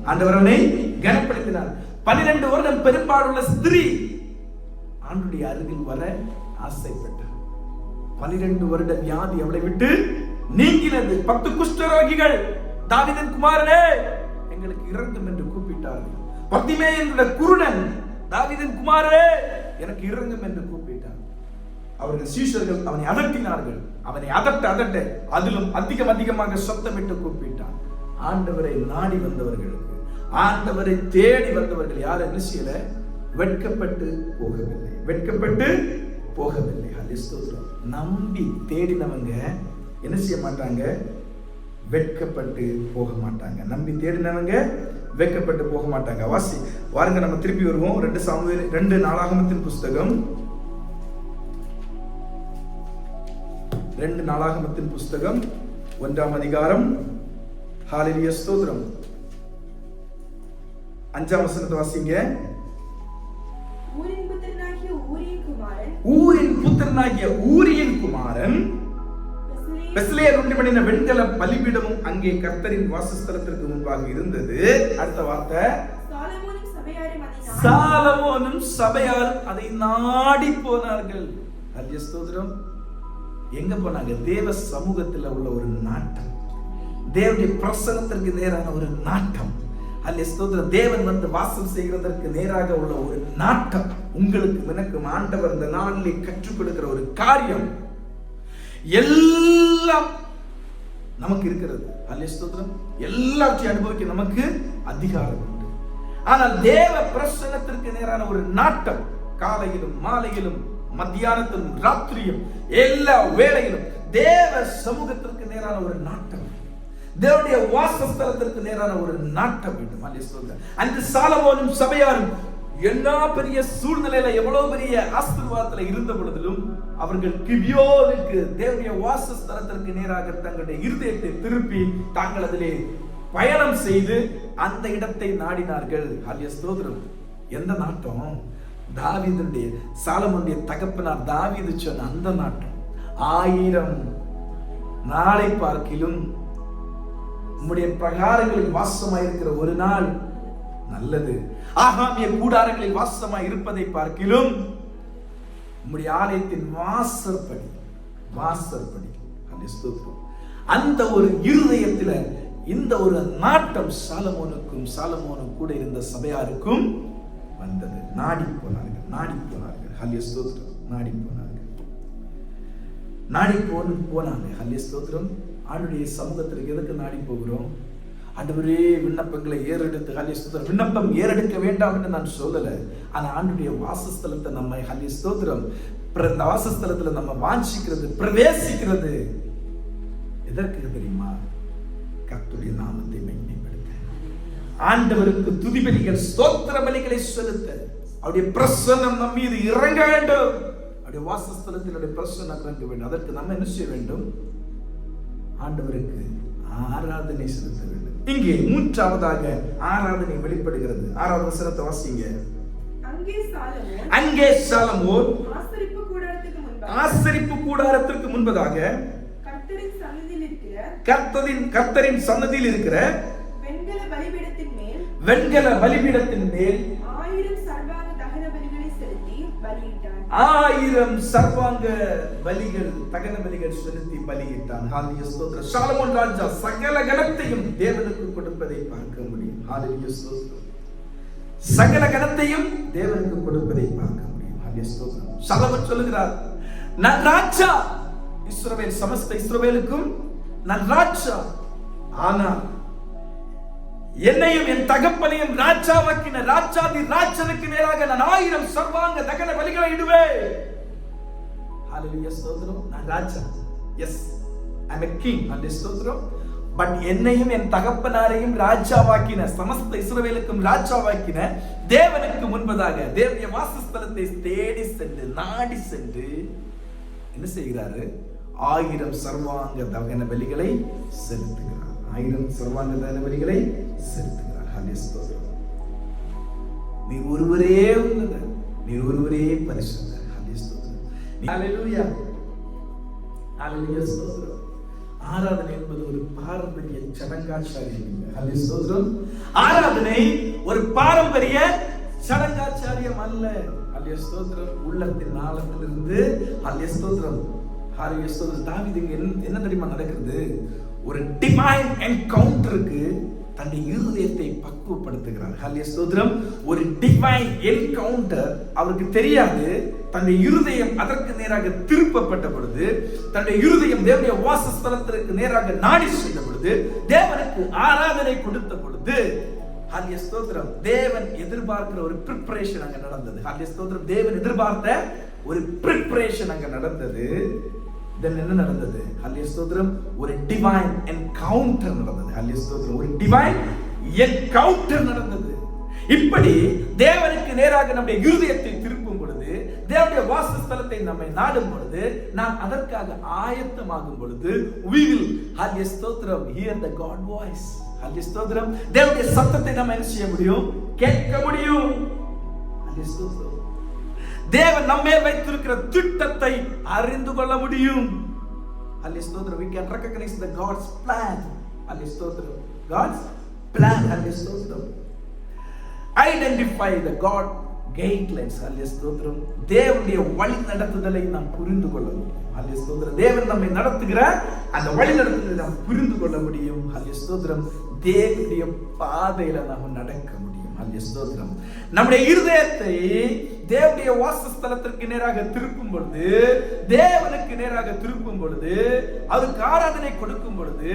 ஆண்டவர் அவனை கனப்படுத்தினார். 12 வருடம் பெரும்பாடுள்ள ஸ்திரீ ஆண்டவருடைய அருகில் வர ஆசைப்பட்டார். 12 வருட வியாதி அவளை விட்டு நீங்கினது. 10 குஷ்டரோகிகள் தாவீதின் குமாரனே எங்களுக்கு இரங்கும் என்று கூப்பிட்டார்கள். பத்திமேயு என்ற குருடன் தாவீதின் குமாரனே எனக்கு இரங்கும் என்று கூப்பிட்டார். அவர்கள் சீஷர்கள் அவனை அதட்டினார்கள். அவனை அதட்ட அதிலும் அதிகமாக சத்தமிட்டு கூப்பிட்டான். ஆண்டவரை நாடி வந்தவர்களுக்கு, ஆண்டவரை தேடி வந்தவர்கள் யார் என்ன செய்யல? வெட்கப்பட்டு போகவில்லை. ஹல்லேலூயா. நம்பி தேடினவங்க என்ன செய்ய மாட்டாங்க? வெட்கப்பட்டு போக மாட்டாங்க. நம்பி தேடினவங்க வெட்கப்பட்டு போக மாட்டாங்க. வாருங்க நம்ம திருப்பி வருவோம். 2 நாளாகமத்தின் புஸ்தகம் 2 நாளாகமத்தின் புஸ்தகம் 1ஆம் அதிகாரம். ஹல்லேலூயா ஸ்தோத்திரம். 5ஆம் வசனத்தை வாசிங்க. ஊரின் புத்திரனாகிய ஊரியின் குமாரன் பெத்லெகேமில் உண்டு பண்ணின வெண்கல பலிபீடமும் அங்கே கர்த்தரின் வாசஸ்தலத்திற்கு முன்பாக இருந்தது. அடுத்த வார்த்தை, சாலமோனும் சபையாரும் அதை நாடி போனார்கள். ஹல்லேலூயா ஸ்தோத்திரம். எங்க போனாங்க? தேவ சமூகத்தில் உள்ள ஒரு நாட்டம், தேவனுடைய பிரசன்னத்திற்கு நேரான ஒரு நாட்டம். ஹல்லேலூயா ஸ்தோத்திரம். தேவன் வந்து வாசம் செய்கிறதற்கு நேராக உள்ள ஒரு நாட்டம். உங்களுக்கு எனக்கு ஆண்டவர் இந்த நாளிலே கற்றுக் கொடுக்கிற ஒரு காரியம் எல்லாம் நமக்கு இருக்கிறது. ஹல்லேலூயா ஸ்தோத்திரம். எல்லாவற்றையும் அனுபவிக்க நமக்கு அதிகாரம் உண்டு. ஆனால் தேவ பிரசன்னத்திற்கு நேரான ஒரு நாட்டம் காலையிலும் மாலையிலும் மத்தியானத்திலும் ராத்திரியும் எல்லா வேளையிலும் தேவ சமூகத்திற்கு நேரான ஒரு நாட்டம், தேவனுடைய வாசஸ்தலத்திற்கு நேரான ஒரு நாட்டம் வேண்டும். ஹல்லேலூயா ஸ்தோத்திரம். அந்த சாலமோனும் சபையாரும் என்ன பெரிய சூழ்நிலையில எவ்வளவு பெரிய ஆசீர்வாதத்துல இருந்த பொழுதிலும் அவர்கள் கிபியோனுக்கு தேவனுடைய வாசஸ்தலத்திற்கு நேராக தங்களுடைய இருதயத்தை திருப்பி தாங்கள் அதிலே பயணம் செய்து அந்த இடத்தை நாடினார்கள். ஹல்லேலூயா ஸ்தோத்திரம். எந்த நாட்டம்? தாவீதுடைய சாலமோனுடைய தகப்பனார் தாவீது சொன்ன அந்த நாட்டம். 1000 நாளை பார்க்கிலும் உம்முடைய பிரகாரங்களில் வாசமாயிருக்கிற ஒரு நாள் நல்லது. ஆகாமிய கூடாரங்களில் வாசமாய் இருப்பதை பார்க்கிலும் உம்முடைய ஆலயத்தின் வாசற்படி. அந்த ஒரு இருதயத்துல இந்த ஒரு நாட்டம் சாலமோனுக்கும் கூட இருந்த சபையாருக்கும் வந்தது. நாடி போனார்கள். ஹல்லேலூயா ஸ்தோத்திரம். நாடி போனாங்க. ஹல்லேலூயா ஸ்தோத்திரம். ஆண்டவருடைய சமூகத்திற்கு எதுக்கு நாடி போகிறோம்? ஆண்டவரே விண்ணப்பங்களை ஏறெடுத்து, ஹல்லேலூயா ஸ்தோத்திரம், விண்ணப்பம் ஏறெடுக்க வேண்டாம் என்று நான் சொல்லல. ஆனா ஆண்டவருடைய வாசஸ்தலத்தை நம்ம ஹல்லேலூயா ஸ்தோத்திரம் இந்த வாசஸ்தலத்துல நம்ம வாஞ்சிக்கிறது, பிரவேசிக்கிறது எதற்கு தெரியுமா? கர்த்தருடைய நாமத்தை மகிமைப்படுத்த, ஆண்டவருக்கு துதி பலிகள் ஸ்தோத்திர பலிகளை செலுத்த, அவருடைய பிரசன்னம் நம் மீது இறங்க வேண்டும். அவருடைய வாசஸ்தலத்தில் பிரசன்னம் இறங்க வேண்டும். அதற்கு நம்ம என்ன செய்ய வேண்டும்? ஆண்டவருக்கு ஆராதனை செலுத்த வேண்டும். இங்கே 3ஆவதாக ஆராதனை வெளிப்படுகிறது. 6வது வசனத்தை வாசிங்க. அங்கே சாலமோன் ஆசரிப்பு கூடாரத்திற்கு முன்பதாக கர்த்தரின் சன்னதியில் இருக்கிற வெண்கல பலிபீடத்தின் மேல் 1000 சர்வாங்க தகன பலிகளை செலுத்தி பலியிட்டான். 1000 சர்வாங்க பலிகள் தகன பலிகள் செலுத்தி பலியிட்டான். ஹalleluya ஸ்தோத்திரம். சாலமோன் ராஜா சகல கனத்தையும் தேவனுக்கு கொடுப்பதை பார்க்க முடியும். ஹalleluya ஸ்தோத்திரம். சகல கனத்தையும் தேவனுக்கு கொடுப்பதை பார்க்க முடியும். ஹalleluya ஸ்தோத்திரம். சாலமோன் சொல்லுகிறார், நான் ராஜா, இஸ்ரவேல் சமஸ்த இஸ்ரவேலுக்கும் நான் ராஜா, ஆனால் என்னையும் என் தகப்பனையும் ராஜாவாக்கின ராஜாதி ராஜனுக்கு நேராக நான் 1000 சர்வாங்க தகன பலிகளை இடுவேன். ஹalleluya ஸ்தோத்திரம். நான் ராஜா, yes, I am a king. ஹalleluya ஸ்தோத்திரம். பட் என்னையும் என் தகப்பனாரையும் ராஜாவாக்கின, சமஸ்த இஸ்ரவேலுக்கும் ராஜாவாக்கின தேவனுக்கு முன்பதாக தேவனுடைய வாசஸ்தலத்தை தேடி சென்று நாடி சென்று என்ன செய்கிறாரு? 1000 சர்வாங்க தகன பலிகளை செலுத்துகிறார். 1000 சர்வாங்க தகன பலிகளை செலுத்துகிறார். ஹalleluya ஸ்தோத்திரம். நீர் ஒருவரே உன்னதர், நீர் ஒருவரே பரிசுத்தர். ஹalleluya ஸ்தோத்திரம். ஹalleluya, ஹalleluya ஸ்தோத்திரம். ஆராதனை என்பது ஒரு பாரம்பரிய சடங்காச்சாரியம் இல்லை. ஹalleluya ஸ்தோத்திரம். ஆராதனை ஒரு பாரம்பரிய சடங்காச்சாரியம் அல்ல. ஹalleluya ஸ்தோத்திரம். உள்ளத்தின் ஆழத்திலிருந்து ஹalleluya ஸ்தோத்திரம். ஹalleluya ஸ்தோத்திரம். தாவீது என்ன தெரியுமா நடக்கிறது? ஒரு டிவைன் என்கவுண்டருக்கு தன்னுடைய இருதயத்தை பக்குவப்படுத்துகிறார். ஹalleluya ஸ்தோத்திரம். ஒரு டிவைன் என்கவுண்டர் அவருக்கு தெரியாது. தன்னுடைய இருதயம் அதற்கு நேராக திருப்பப்பட்ட பொழுது, தன்னுடைய இருதயம் தேவனுடைய வாசஸ்தலத்திற்கு நேராக நாடி சென்ற பொழுது, தேவனுக்கு ஆராதனை கொடுத்த பொழுது, ஹalleluya ஸ்தோத்திரம், தேவன் எதிர்பார்க்கிற ஒரு பிரிப்பரேஷன் அங்க நடந்தது. ஹalleluya ஸ்தோத்திரம். தேவன் எதிர்பார்த்த ஒரு பிரிப்பரேஷன் அங்க நடந்தது. தென் என்ன நடந்தது? ஹalleluya ஸ்தோத்திரம். ஒரு டிவைன் என்கவுண்டர் நடந்தது. ஹalleluya ஸ்தோத்திரம். ஒரு டிவைன் என்கவுண்டர் நடந்தது. இப்படி தேவனுக்கு நேராக நம்முடைய இருதயத்தை திருப்பும் பொழுது, தேவனுடைய வாசஸ்தலத்தை நம்மை நாடும் பொழுது, நாம் அதற்காக ஆயத்தமாகும் பொழுது, we will ஹalleluya ஸ்தோத்திரம் hear the God voice. ஹalleluya ஸ்தோத்திரம். தேவனுடைய சத்தத்தை நாம் என்ன செய்ய முடியும்? கேட்க முடியும். ஹalleluya ஸ்தோத்திரம். தேவன் நம்மே வைத்திருக்கிற திட்டத்தை அறிந்து கொள்ள முடியும். ஹalleluya ஸ்தோத்திரம். we can recognize the God's plan. ஹalleluya ஸ்தோத்திரம். God's plan. ஹalleluya ஸ்தோத்திரம். identify the God guidelines. ஹalleluya ஸ்தோத்திரம். தேவனுடைய வழி நடத்துதலை நாம் புரிந்து கொள்ள முடியும். ஹalleluya ஸ்தோத்திரம். தேவன் நம்மை நடத்துகிற அந்த வழி நடத்துதலை நாம் புரிந்து கொள்ள முடியும். ஹalleluya ஸ்தோத்திரம். தேவனுடைய பாதையில நாம் நடக்க முடியும். ஹalleluya ஸ்தோத்திரம். நம்முடைய இருதயத்தை தேவனுடைய வாசஸ்தலத்திற்கு நேராக திருப்பும் பொழுது, தேவனுக்கு நேராக திருப்பும் பொழுது, அதுக்கு ஆராதனை கொடுக்கும் பொழுது,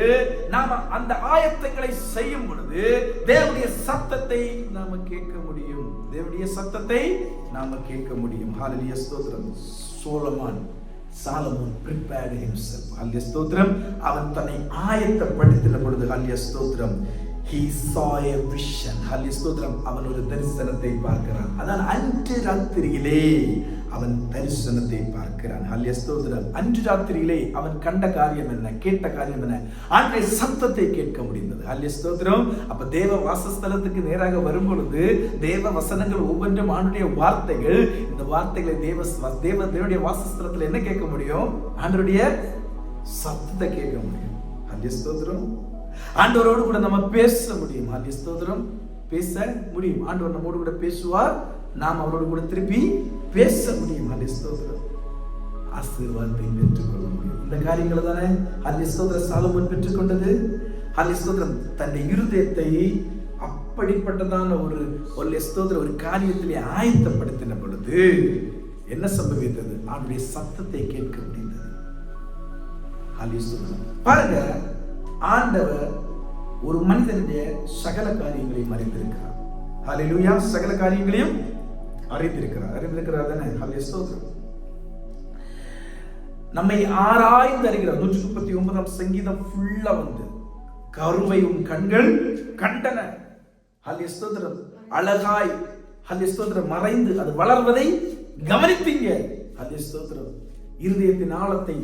நாம அந்த ஆயத்தங்களை செய்யும் பொழுது, தேவனுடைய சத்தத்தை நாம கேட்க முடியும். தேவனுடைய சத்தத்தை நாம கேட்க முடியும். ஹalleluya ஸ்தோத்திரம். Solomon prepared himself. ஹalleluya ஸ்தோத்திரம். அவன் தன்னை ஆயத்தப்படுத்தின பொழுது, ஹalleluya ஸ்தோத்திரம், he saw a vision. ஹalleluya ஸ்தோத்திரம். அவன் ஒரு தரிசனத்தை பார்க்கிறான். அதான் அன்று ராத்திரியிலே அவன் தரிசனத்தை பார்க்கிறான். ஹalleluya ஸ்தோத்திரம். அன்று ராத்திரியிலே அவன் கண்ட காரியம் என்ன, கேட்ட காரியம் என்ன? ஆண்டவருடைய சத்தத்தை கேட்க முடிந்தது. ஹalleluya ஸ்தோத்திரம். அப்ப தேவ வாசஸ்தலத்துக்கு நேராக வரும் பொழுது, தேவ வசனங்கள் ஒவ்வொன்றும் ஆண்டவருடைய வார்த்தைகள். இந்த வார்த்தைகளை தேவனுடைய வாசஸ்தலத்தில் என்ன கேட்க முடியும்? ஆண்டவருடைய சத்தத்தை கேட்க முடியும். ஹalleluya ஸ்தோத்திரம். ஆண்டவரோடு கூட நம்ம பேச முடியும். ஹalleluya ஸ்தோத்திரம். பேச முடியும். ஆண்டவர் நம்மோடு கூட பேசுவார், நாம் அவரோடு கூட திருப்பி பேச முடியும். ஹalleluya ஸ்தோத்திரம். ஆசீர்வாதத்தை பெற்றுக்கொள்ள முடியும். இந்த காரியங்களை தானே ஹalleluya ஸ்தோத்திரம் சாலமோன் பெற்றுக்கொண்டது. ஹalleluya ஸ்தோத்திரம். தன்னுடைய இருதயத்தை அப்படிப்பட்டதான ஒரு ஸ்தோத்திரம் ஒரு காரியத்திலே ஆயத்தப்படுத்தின பொழுது என்ன சம்பவித்தது? அவருடைய சத்தத்தை கேட்க முடிந்தது. ஹalleluya ஸ்தோத்திரம். பாருங்க, ஆண்டவர் ஒரு மனிதனுடைய சகல காரியங்களையும் அறிந்திருக்கிறார். ஹalleluya. சகல காரியங்களையும் அறிந்திருக்கிறார் தானே? ஹalleluya ஸ்தோத்திரம். நம்மை ஆராய்ந்து அறிகிறார். 139ஆம் சங்கீதம் ஃபுல்லா வந்து கருவையும் கண்கள் கண்டன. ஹalleluya ஸ்தோத்திரம். அழகாய் ஹalleluya ஸ்தோத்திரம் மறைந்து அது வளர்வதை கவனித்தீங்க. ஹalleluya ஸ்தோத்திரம். இருதயத்தின் ஆழத்தை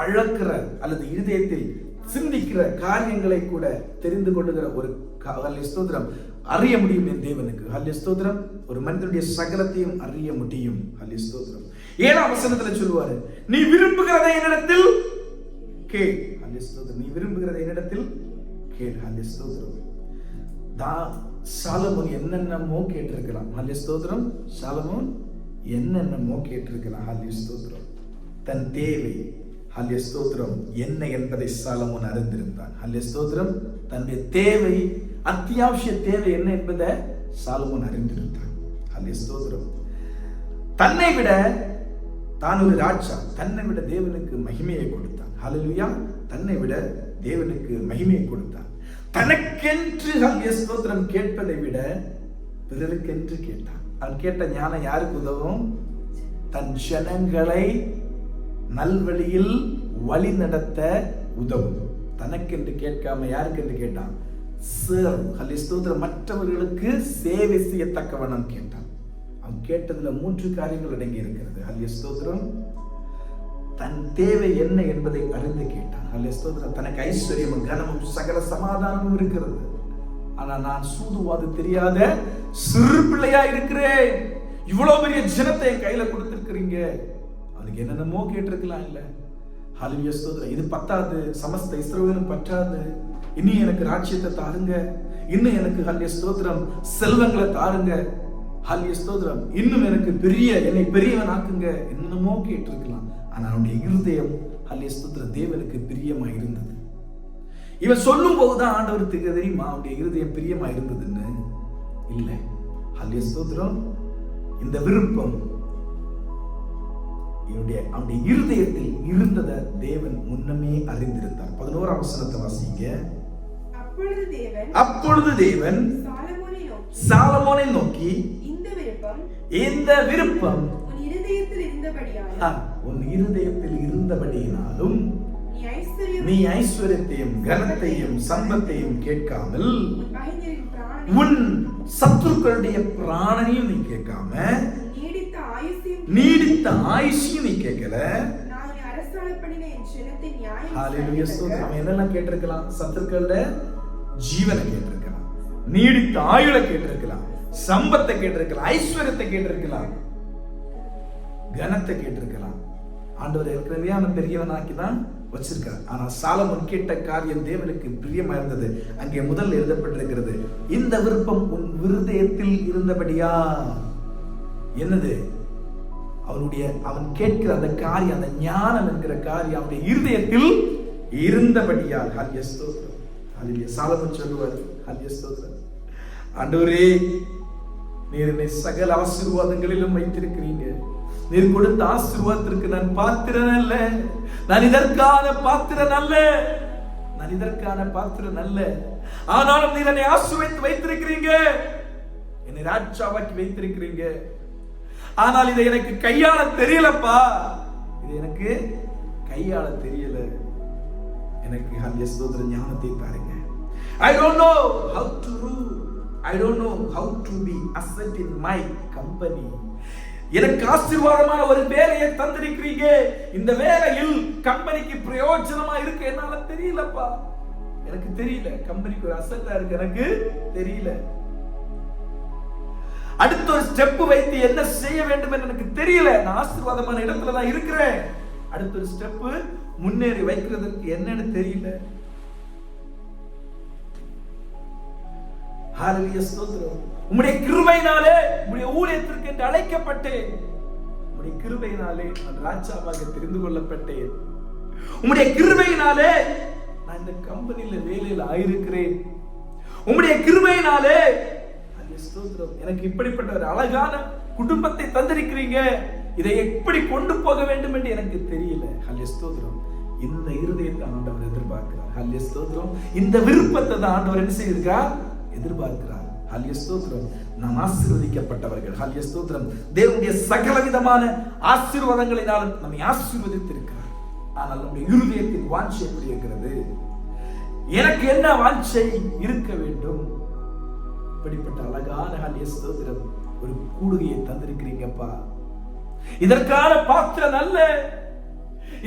அளக்கிற அல்லது இருதயத்தில் சிந்திக்கிற காரியங்களை கூட தெரிந்து கொள்ளுகிற ஒரு ஹalleluya ஸ்தோத்திரம் அறிய முடியும் என் தேவனுக்கு. ஹalleluya ஸ்தோத்திரம். ஒரு மனிதனுடைய சகலத்தையும் அறிய முடியும். ஹalleluya ஸ்தோத்திரம். 7ஆம் வசனத்துல சொல்லுவாரு, நீ விரும்புகிறதை என்னிடத்தில் கேள். ஹalleluya ஸ்தோத்திரம். நீ விரும்புகிறதை என்னிடத்தில் கேள். ஹalleluya ஸ்தோத்திரம். சாலமோன் என்னென்னமோ கேட்டிருக்கலாம். ஹalleluya ஸ்தோத்திரம். சாலமோன் என்னென்னமோ கேட்டிருக்கலாம். ஹல்லேலூயா ஸ்தோத்திரம். தன் தேவை ஹல்லேலூயா ஸ்தோத்திரம் என்ன என்பதை சாலமோன் அறிந்திருந்தான். ஹல்லேலூயா ஸ்தோத்திரம். தன்னுடைய தேவை, அத்தியாவசிய தேவை என்ன என்பதை சாலமோன் அறிந்திருந்தான். ஹல்லேலூயா ஸ்தோத்திரம். தன்னை விட தான் ஒரு ராஜா, தன்னை விட தேவனுக்கு மகிமையை கொடுத்தான். ஹல்லேலூயா. தன்னை விட தேவனுக்கு மகிமையை கொடுத்தான். தனக்கென்று ஹல்லேலூயா ஸ்தோத்திரம் கேட்பதை விட பிறருக்கென்று கேட்டான். அவன் கேட்ட ஞானம் யாருக்கு உதவும்? தன் ஜனங்களை நல்வழியில் வழி நடத்த உதவும். தனக்கென்று கேட்காம யாருக்கென்று கேட்டான்? ஹல்லேலூயா ஸ்தோத்திரம். மற்றவர்களுக்கு சேவை செய்யத்தக்கவனம் கேட்டான். அவன் கேட்டதுல 3 காரியங்கள் அடங்கி இருக்கிறது. ஹல்லேலூயா ஸ்தோத்திரம். தன் தேவை என்ன என்பதை அறிந்து கேட்டான். ஹல்லேலூயா ஸ்தோத்திரம். தனக்கு ஐஸ்வர்யமும் கனமும் சகல சமாதானமும் இருக்கிறது. ஆனா நான் சூதுவாது தெரியாத சிறு பிள்ளையா இருக்கிறேன். இவ்வளவு பெரிய ஜனத்தை என் கையில கொடுத்திருக்கிறீங்க. அவனுக்கு என்னென்னமோ கேட்டிருக்கலாம் இல்ல? ஹல்லேலூயா ஸ்தோத்திரம். இது பத்தாது, சமஸ்த இஸ்ரவேலும் பற்றாது, இன்னும் எனக்கு ராஜ்யத்தை தாருங்க, இன்னும் எனக்கு ஹல்லேலூயா ஸ்தோத்திரம் செல்வங்களை தாருங்க, ஹல்லேலூயா ஸ்தோத்திரம் இன்னும் எனக்கு என்னை பெரியவன் ஆக்குங்க, என்னமோ கேட்டிருக்கலாம். ஆனா அவனுடைய இருதயம் ஹல்லேலூயா ஸ்தோத்திரம் தேவனுக்கு பிரியமா இருந்தது. இவன் சொல்லும் போதுதான் ஆண்டவருக்கு தெரியுமா அவனுடைய இருதயம் பிரியமா இருந்ததுன்னு? இல்ல. ஹல்லேலூயா ஸ்தோத்திரம். இந்த விருப்பம் அவனுடைய இருதயத்தில் இருந்ததை தேவன் முன்னமே அறிந்திருந்தார். 11ஆம் வசனத்தை வாசிங்க. அப்பொழுது தேவன் சாலமோனை நோக்கி, இந்த விருப்பம் உன் இருதயத்தில் இருந்தபடியினாலும் நீ ஐஸ்வர்யத்தையும் கனத்தையும் சம்பத்தையும் கேட்காமல், உன் சத்துருக்களுடைய பிராணனையும் நீ கேட்காம, நீடித்த ஆயுஷையும் நீ கேட்கல. ஹல்லேலூயா ஸ்தோத்திரம். என்னெல்லாம் கேட்டிருக்கலாம்? சத்துருக்களோட ஜீவனை கேட்டிருக்கலாம், நீடித்த ஆயுளை கேட்டிருக்கலாம், சம்பத்தை கேட்டிருக்கலாம், ஐஸ்வர்யத்தை கேட்டிருக்கலாம், கனத்தை கேட்டிருக்கலாம். ஆண்டவர் ஏற்கனவே அவன் பெரியவனாக்கி தான் வச்சிருக்கார். ஆனா சாலமோன் கேட்ட காரியம் தேவனுக்கு பிரியமா இருந்தது. அங்கே முதல் எழுதப்பட்டிருக்கிறது, இந்த விருப்பம் உன் இருதயத்தில் இருந்தபடியா. என்னது? அவன் கேட்கிற அந்த காரியம், அந்த ஞானம் என்கிற காரியம் அவனுடைய இருதயத்தில் இருந்தபடியால். ஹல்லேலூயா ஸ்தோத்திரம். ஹல்லேலூயா. சாலமோன் சொல்லுவார், ஹல்லேலூயா ஸ்தோத்திரம், ஆண்டவரே நீர் என்னை சகல ஆசீர்வாதங்களிலும் வைத்திருக்கிறீங்க. நீர் கொடுத்த ஆசீர்வாதத்திற்கு நான் பாத்திரன் அல்ல, நான் இதற்கான பாத்திரன் அல்ல, ஆனாலும் நீர் என்னை ஆசீர்வதித்து வைத்திருக்கிறீங்க, என்னை ராஜாவாக்கி வைத்திருக்கிறீங்க. ஆனால் இதை எனக்கு கையாள தெரியலப்பா, எனக்கு ஹல்லேலூயா ஸ்தோத்திரம் ஞானத்தை பாருங்க. I don't know how to rule. I don't know how to be asset in my company. எனக்கு ஆசீர்வாதமான ஒரு வேலையை தந்திருக்கிறீங்க. இந்த வேலையில் கம்பெனிக்கு பிரயோஜனமா இருக்கு என்னால தெரியலப்பா, எனக்கு தெரியல. கம்பெனிக்கு ஒரு அசெட்டா இருக்கு எனக்கு தெரியல. அடுத்த ஒரு ஸ்டெப் வைத்து என்ன செய்ய வேண்டும் என்று எனக்கு தெரியல. நான் ஆசீர்வாதமான இடத்துல தான் இருக்கிறேன். அடுத்த ஒரு ஸ்டெப் முன்னேறி வைக்கிறதுக்கு என்னன்னு தெரியல. ஹல்லேலூயா ஸ்தோத்திரம். உம்முடைய கிருபையினாலே உம்முடைய ஊழியத்திற்கு என்று அழைக்கப்பட்டேன். உம்முடைய கிருபையினாலே நான் ராஜாவாக தெரிந்து கொள்ளப்பட்டேன். உம்முடைய கிருபையினாலே நான் இந்த கம்பெனியில வேலையில் ஆயிருக்கிறேன். உம்முடைய கிருபையினாலே ஸ்தோத்திரம் எனக்கு இப்படிப்பட்ட ஒரு அழகான குடும்பத்தை தந்திருக்கிறீங்க. இதை எப்படி கொண்டு போக வேண்டும் என்று எனக்கு தெரியல. ஹல்லேலூயா ஸ்தோத்திரம். இந்த இருதயத்தை ஆண்டவர் எதிர்பார்க்கிறார். ஹல்லேலூயா ஸ்தோத்திரம். இந்த விருப்பத்தை தான் ஆண்டவர் என்ன செய்திருக்கிறார்? எதிர்பார்க்கிறார். ஹல்லேலூயா ஸ்தோத்திரம். நாம் ஆசீர்வதிக்கப்பட்டவர்கள். ஹல்லேலூயா ஸ்தோத்திரம். தேவனுடைய சகல விதமான ஆசீர்வாதங்களினாலும் நம்மை ஆசீர்வதித்திருக்கிறார். ஆனால் நம்முடைய இருதயத்தின் வாஞ்சை எப்படி இருக்கிறது? எனக்கு என்ன வாஞ்சை இருக்க வேண்டும்? இப்படிப்பட்ட அழகான ஹல்லேலூயா ஸ்தோத்திரம் ஒரு கூடுகையை தந்திருக்கிறீங்கப்பா. இதற்கான பாத்திரம் அல்ல.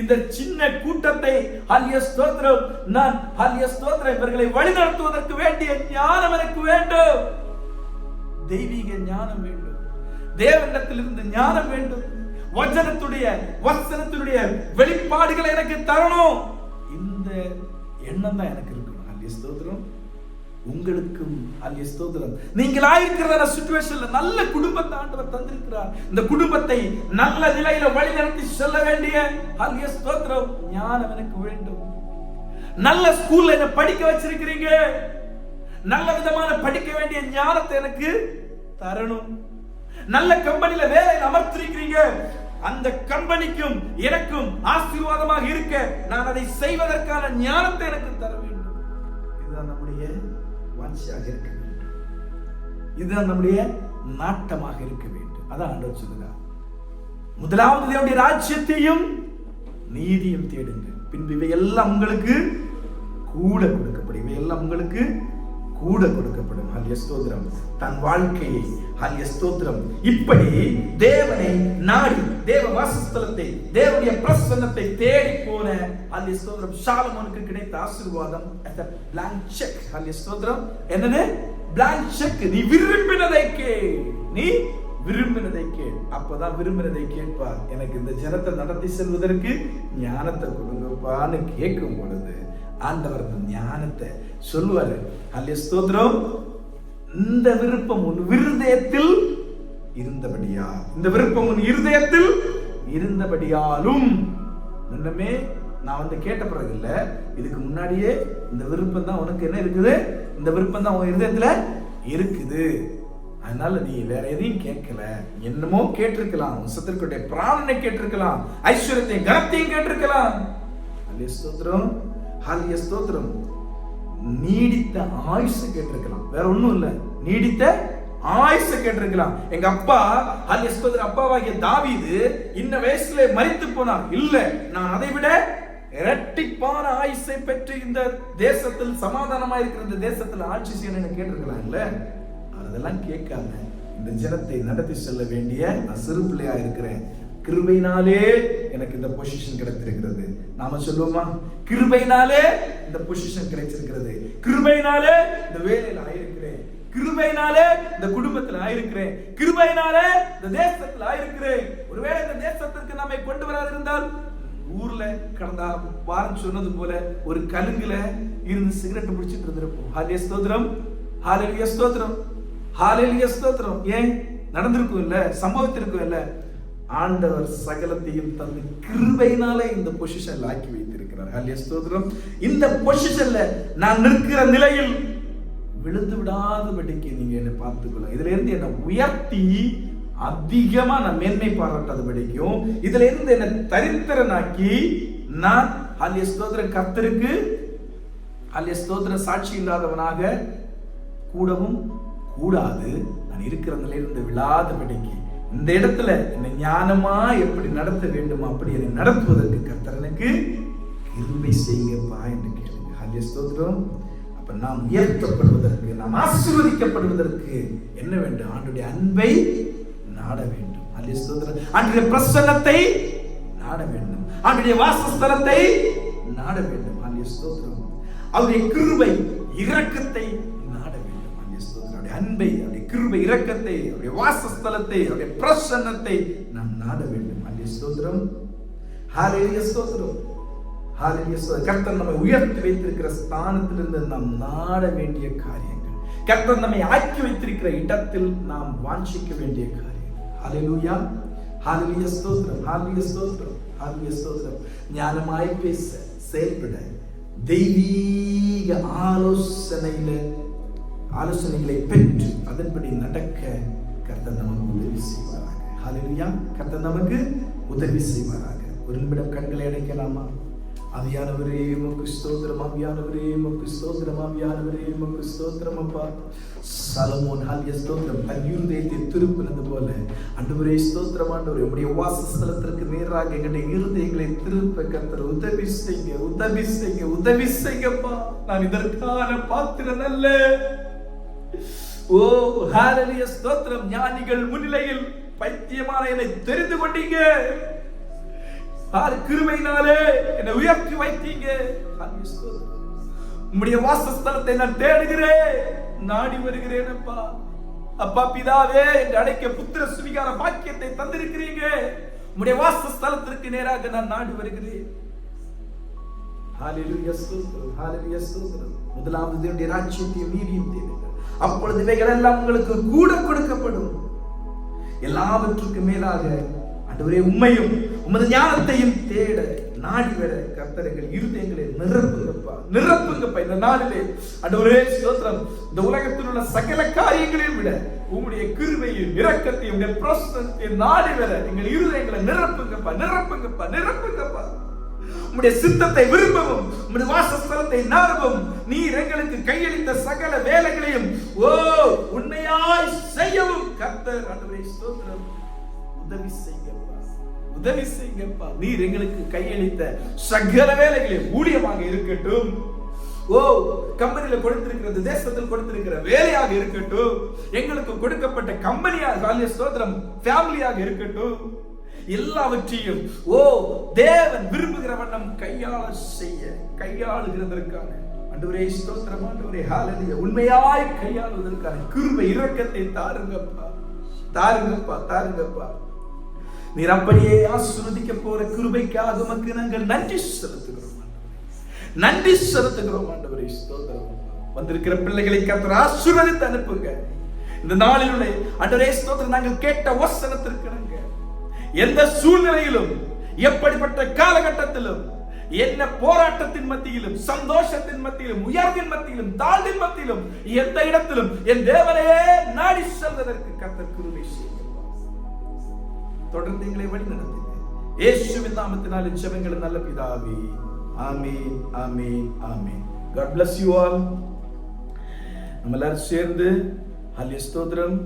இந்த சின்ன கூட்டத்தை ஹல்லேலூயா ஸ்தோத்திரம் நான் ஹல்லேலூயா ஸ்தோத்திரம் இவர்களை வழிநடத்துவதற்கு வேண்டிய ஞானம் எனக்கு வேண்டும். தெய்வீக ஞானம் வேண்டும். தேவனிடத்திலிருந்து ஞானம் வேண்டும். வசனத்துடைய வெளிப்பாடுகளை எனக்கு தரணும். இந்த எண்ணம் தான் எனக்கு இருக்கணும். ஹல்லேலூயா ஸ்தோத்திரம். உங்களுக்கும் அல்லேலூயா ஸ்தோத்திரம். நீங்கள் ஆயிருக்கிற சிச்சுவேஷன்ல நல்ல குடும்பத்தை ஆண்டவர் தந்திருக்கிறார். இந்த குடும்பத்தை நல்ல நிலையில வழி நடத்தி செல்ல வேண்டிய அல்லேலூயா ஸ்தோத்திரம் ஞானம் எனக்கு வேண்டும். நல்ல ஸ்கூல்ல என்ன படிக்க வச்சிருக்கிறீங்க, நல்ல விதமான படிக்க வேண்டிய ஞானத்தை எனக்கு தரணும். நல்ல கம்பெனில வேலையில் அமர்த்திருக்கிறீங்க, அந்த கம்பெனிக்கும் எனக்கும் ஆசீர்வாதமாக இருக்க நான் அதை செய்வதற்கான ஞானத்தை எனக்கு தர வேண்டும். இதுதான் நம்முடைய வாஞ்சியாக இருக்க வேண்டும், இதுதான் நம்முடைய நாட்டமாக இருக்க வேண்டும். அதான் ஆண்டவர் சொல்லுகிறார், முதலாவது தேவனுடைய ராஜ்யத்தையும் நீதியும் தேடுங்கள், பின்பு இவை எல்லாம் உங்களுக்கு கூட கொடுக்கப்படும். இவை எல்லாம் உங்களுக்கு கூட கொடுக்கப்படும். ஹல்லேலூயா ஸ்தோத்திரம். தன் வாழ்க்கையை ஹல்லேலூயா ஸ்தோத்திரம் இப்படி தேவனை நாடி தேவ வாசஸ்தலத்தை தேவனுடைய பிரசன்னத்தை தேடி போன ஹல்லேலூயா ஸ்தோத்திரம் சாலமோனுக்கு கிடைத்த ஆசீர்வாதம் blank check. ஹல்லேலூயா ஸ்தோத்திரம். என்னது blank check? நீ விரும்பினதை கேள், நீ விரும்பினதை கேள். அப்பதான் விரும்பினதை கேட்பார். எனக்கு இந்த ஜனத்தை நடத்தி செல்வதற்கு ஞானத்தை கொடுங்கப்பான்னு கேட்கும் பொழுது ஆண்டவர் ஞானத்தை சொல்லுவாரு. ஹல்லேலூயா ஸ்தோத்திரம். இந்த விருப்பம் உன் இருதயத்தில் இருந்தபடியா, இந்த விருப்பம் உன் இருதயத்தில் இருந்தபடியாலும், முன்னமே நான் கேட்ட பிறகு இல்ல, இதுக்கு முன்னாடியே இந்த விருப்பம் தான் உனக்கு என்ன இருக்குது, இந்த விருப்பம் தான் உன் இருதயத்துல இருக்குது. அதனால நீ வேற எதையும் கேட்கல, என்னமோ கேட்டிருக்கலாம், சத்துருக்களுடைய பிராணனை கேட்டிருக்கலாம், ஐஸ்வர்யத்தையும் கனத்தையும் கேட்டிருக்கலாம். ஹல்லேலூயா ஸ்தோத்திரம். ஹல்லேலூயா ஸ்தோத்திரம். நீடித்த ஆயுசு கேட்டிருக்கலாம், வேற ஒண்ணும் இல்ல, நீடித்த ஆயுசு கேட்டிருக்கலாம். எங்க அப்பா ஹல்லேலூயா ஸ்தோத்திரம் அப்பாவாகிய தாவீது இன்ன வயசுல மரித்து போனார், இல்ல நான் அதை விட இரட்டிப்பான ஆயுசை பெற்று இந்த தேசத்தில் சமாதானமா இருக்கிற இந்த தேசத்தில் ஆட்சி செய்யணும்னு கேட்டிருக்கலாம். இல்ல அதெல்லாம் கேட்காம இந்த ஜனத்தை நடத்தி செல்ல வேண்டிய நான் சிறு பிள்ளையா இருக்கிறேன், கிருபையினாலே எனக்கு இந்த பொசிஷன் கிடைத்திருக்கிறது. நாம சொல்லுவோமா, கிருபையினாலே இந்த பொசிஷன் கிடைச்சிருக்கிறது, கிருபையினாலே இந்த வேலையில ஆயிருக்கிறேன், கிருபையினாலே இந்த குடும்பத்தில் ஆயிருக்கிறேன், கிருபையினாலே இந்த தேசத்தில் ஆயிருக்கிறேன். ஒருவேளை இந்த தேசத்திற்கு நம்மை கொண்டு வராதிருந்தால் ஊர்ல கடந்த வாரம் சொன்னது போல ஒரு கலுங்குல இருந்து சிகரெட் பிடிச்சிட்டு இருந்திருப்போம். ஹல்லேலூயா ஸ்தோத்திரம். ஹல்லேலூயா ஸ்தோத்திரம். ஹல்லேலூயா ஸ்தோத்திரம். ஏன் நடந்திருக்கும் இல்ல, சம்பவத்திற்கும் இல்ல. ஆண்டவர் சகலத்தையும் தந்து கிருபையினாலே இந்த பொசிஷன்ல ஆக்கி வைத்திருக்கிறார். ஹல்லேலூயா ஸ்தோத்திரம். இந்த பொசிஷன்ல நான் நிற்கிற நிலையில் விழுந்து விடாதபடிக்கு நீங்க என்ன பார்த்துக்கொள்ள, இதுல இருந்து என்ன உயர்த்தி அதிகமா நான் மேன்மை பாராட்டாதபடிக்கும், இதுல இருந்து என்ன தரித்திரனாக்கி நான் ஹல்லேலூயா ஸ்தோத்திரம் கர்த்தருக்கு ஹல்லேலூயா ஸ்தோத்திரம் சாட்சி இல்லாதவனாக கூடவும் கூடாது. நான் இருக்கிற நிலையிலிருந்து விழாதபடிக்கு இந்த இடத்துல என்னை ஞானமா எப்படி நடத்த வேண்டுமோ அப்படி என்னை நடத்துவதற்கு கர்த்தர் எனக்கு கிருபை செய்யுங்கப்பா என்று கேளுங்க. ஹல்லேலூயா ஸ்தோத்திரம். அப்ப நாம் உயர்த்தப்படுவதற்கு, நாம் ஆசீர்வதிக்கப்படுவதற்கு என்ன வேண்டும்? ஆண்டுடைய அன்பை நாட வேண்டும். ஹல்லேலூயா ஸ்தோத்திரம். ஆண்டுடைய பிரசன்னத்தை நாட வேண்டும், ஆண்டுடைய வாசஸ்தலத்தை நாட வேண்டும். ஹல்லேலூயா ஸ்தோத்திரம். அவருடைய கிருபை இரக்கத்தை நாட வேண்டும். ஹல்லேலூயா ஸ்தோத்திரம். அவருடைய அன்பை, அவருடைய கிருபை இரக்கத்தை, அவருடைய வாசஸ்தலத்தை, அவருடைய பிரசன்னத்தை நாம் நாட வேண்டும். ஹல்லேலூயா ஸ்தோத்திரம். ஹல்லேலூயா ஸ்தோத்திரம். ஹல்லேலூயா ஸ்தோத்திரம். கர்த்தர் நம்மை உயர்த்தி வைத்திருக்கிற ஸ்தானத்திலிருந்து நாம் நாட வேண்டிய காரியங்கள், கர்த்தர் நம்மை ஆக்கி வைத்திருக்கிற இடத்தில் நாம் வாஞ்சிக்க வேண்டிய காரியங்கள். ஹல்லேலூயா. ஹல்லேலூயா ஸ்தோத்திரம். ஹல்லேலூயா ஸ்தோத்திரம். ஹல்லேலூயா ஸ்தோத்திரம். ஞானமாய் பேச, செயல்பட, தெய்வீக ஆலோசனைகளை பெற்று அதன்படி நடக்க கர்த்தர் நமக்கு உதவி செய்வாராக. ஹல்லேலூயா. கர்த்தர் நமக்கு உதவி செய்வாராக. ஒரு நிமிடம் கண்களை அடைக்கலாமா? ஆவியானவரே உமக்கு ஸ்தோத்திரம், ஆவியானவரே உமக்கு ஸ்தோத்திரம், ஆவியானவரே உமக்கு ஸ்தோத்திரம். அப்பா சாலமோன் ஹல்லேலூயா ஸ்தோத்திரம் தன் இருதயத்தை திருப்பினது போல ஆண்டவரே ஸ்தோத்திரம். ஆண்டவரே உம்முடைய வாசஸ்தலத்திற்கு நேராக எங்களுடைய இருதயங்களை திருப்ப கர்த்தர் உதவி செய்யுங்க, உதவி செய்யுங்க, உதவி செய்யுங்கப்பா. நான் இதற்கான பாத்திரம் அல்ல. ஓ ஹல்லேலூயா ஸ்தோத்திரம். ஞானிகள் முன்னிலையில் பைத்தியமான என்னை தெரிந்து கொண்டீங்க, கிருபையினாலே என்னை உயர்த்தி வைத்தீங்க. உம்முடைய வாசஸ்தலத்தை நான் தேடுகிறேன், நாடி வருகிறேன். அப்பா அப்பா பிதாவே என்று அழைக்க புத்திர சுவிகார பாக்கியத்தை தந்திருக்கிறீங்க. உம்முடைய வாசஸ்தலத்திற்கு நேராக நான் நாடி வருகிறேன். ஹalleluya ஸ்தோத்திரம், ஹalleluya ஸ்தோத்திரம். முதலாவது தேவனுடைய ராஜ்யத்தையும் நீதியையும் தேடுங்கள், அப்பொழுது இவைகள் எல்லாம் உங்களுக்கு கூட கொடுக்கப்படும். எல்லாவற்றுக்கும் மேலாக ஆண்டவரே உம்மையும் உமது ஞானத்தையும் தேட நாடி வர கர்த்தர் எங்கள் இருதயங்களை நிரப்புங்கப்பா. இந்த நாளிலே ஆண்டவரே ஸ்தோத்திரம், இந்த உலகத்தில் உள்ள சகல காரியங்களையும் விட உம்முடைய கிருபையும் இரக்கத்தையும் உங்கள் பிரசன்னத்தையும் நாடி வர எங்கள் இருதயங்களை நிரப்புங்கப்பா. உம்முடைய சித்தத்தை விரும்பவும் உம்முடைய வாசஸ்தலத்தை நாடவும் நீர் எங்களுக்கு கையளித்த சகல வேலைகளையும் உண்மையாய் செய்யவும் கர்த்தர் ஆண்டவரே ஸ்தோத்திரம் உதவி செய்யுங்கப்பா. நீர் எங்களுக்கு கையளித்த சகல வேலைகளையும் ஊழியமாக இருக்கட்டும், கம்பெனியில கொடுத்திருக்கிறது, தேசத்தில் கொடுத்திருக்கிற வேலையாக இருக்கட்டும், எங்களுக்கு கொடுக்கப்பட்ட கம்பெனியாக ஸ்தோத்திரம் ஃபேமிலியாக இருக்கட்டும், எல்லாவற்றையும் தேவன் விரும்புகிற வண்ணம் கையாளுகிறதற்கான ஆண்டவரே ஸ்தோத்திரம், ஆண்டவரே ஹalleluya, உண்மையாய் கையாளுவதற்கான கிருபை இரக்கத்தை தாருங்கப்பா. நீர் அப்படியே ஆசீர்வதிக்க போற கிருபைக்காக உமக்கு நாங்கள் நன்றி செலுத்துகிறோம் ஆண்டவரே ஸ்தோத்திரம். வந்திருக்கிற பிள்ளைகளை கர்த்தர் ஆசீர்வதித்து அனுப்புங்க. இந்த நாளிலே ஆண்டவரே ஸ்தோத்திரம், நாங்கள் கேட்ட வசனத்திற்கு எந்த சூழ்நிலையிலும், எப்படிப்பட்ட காலகட்டத்திலும், என்ன போராட்டத்தின் மத்தியிலும், சந்தோஷத்தின் மத்தியிலும், உயர்வின் மத்தியிலும், தாழ்வின் மத்தியிலும், எந்த இடத்திலும் என் தேவனையே நாடி செல்வதற்கு கர்த்தர் கிருபை செய்யுங்க. தொடர்ந்து எங்களை வழி நடத்துங்க. இயேசுவின் நாமத்தினாலே ஜெபங்கள் நல்ல பிதாவே, ஆமென், ஆமென், ஆமென். God bless you all. நம்ம எல்லாரும் சேர்ந்து ஹல்லேலூயா ஸ்தோத்திரம்.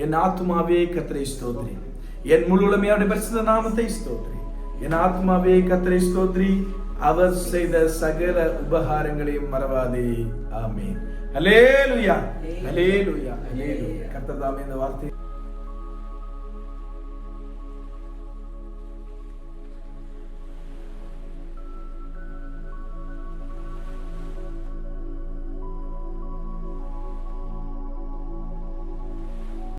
என் ஆத்துமாவே கர்த்தரை ஸ்தோத்திரி, என் முழு உளமையோட பரிசுத்த நாமத்தை ஸ்தோத்திரி. என் ஆத்மாவே கர்த்தரை ஸ்தோத்திரி, அவர் செய்த சகல உபகாரங்களையும் மறவாதே. ஆமென். ஹல்லேலூயா, ஹல்லேலூயா, ஹல்லேலூயா. கர்த்தர் தாமே இந்த வார்த்தை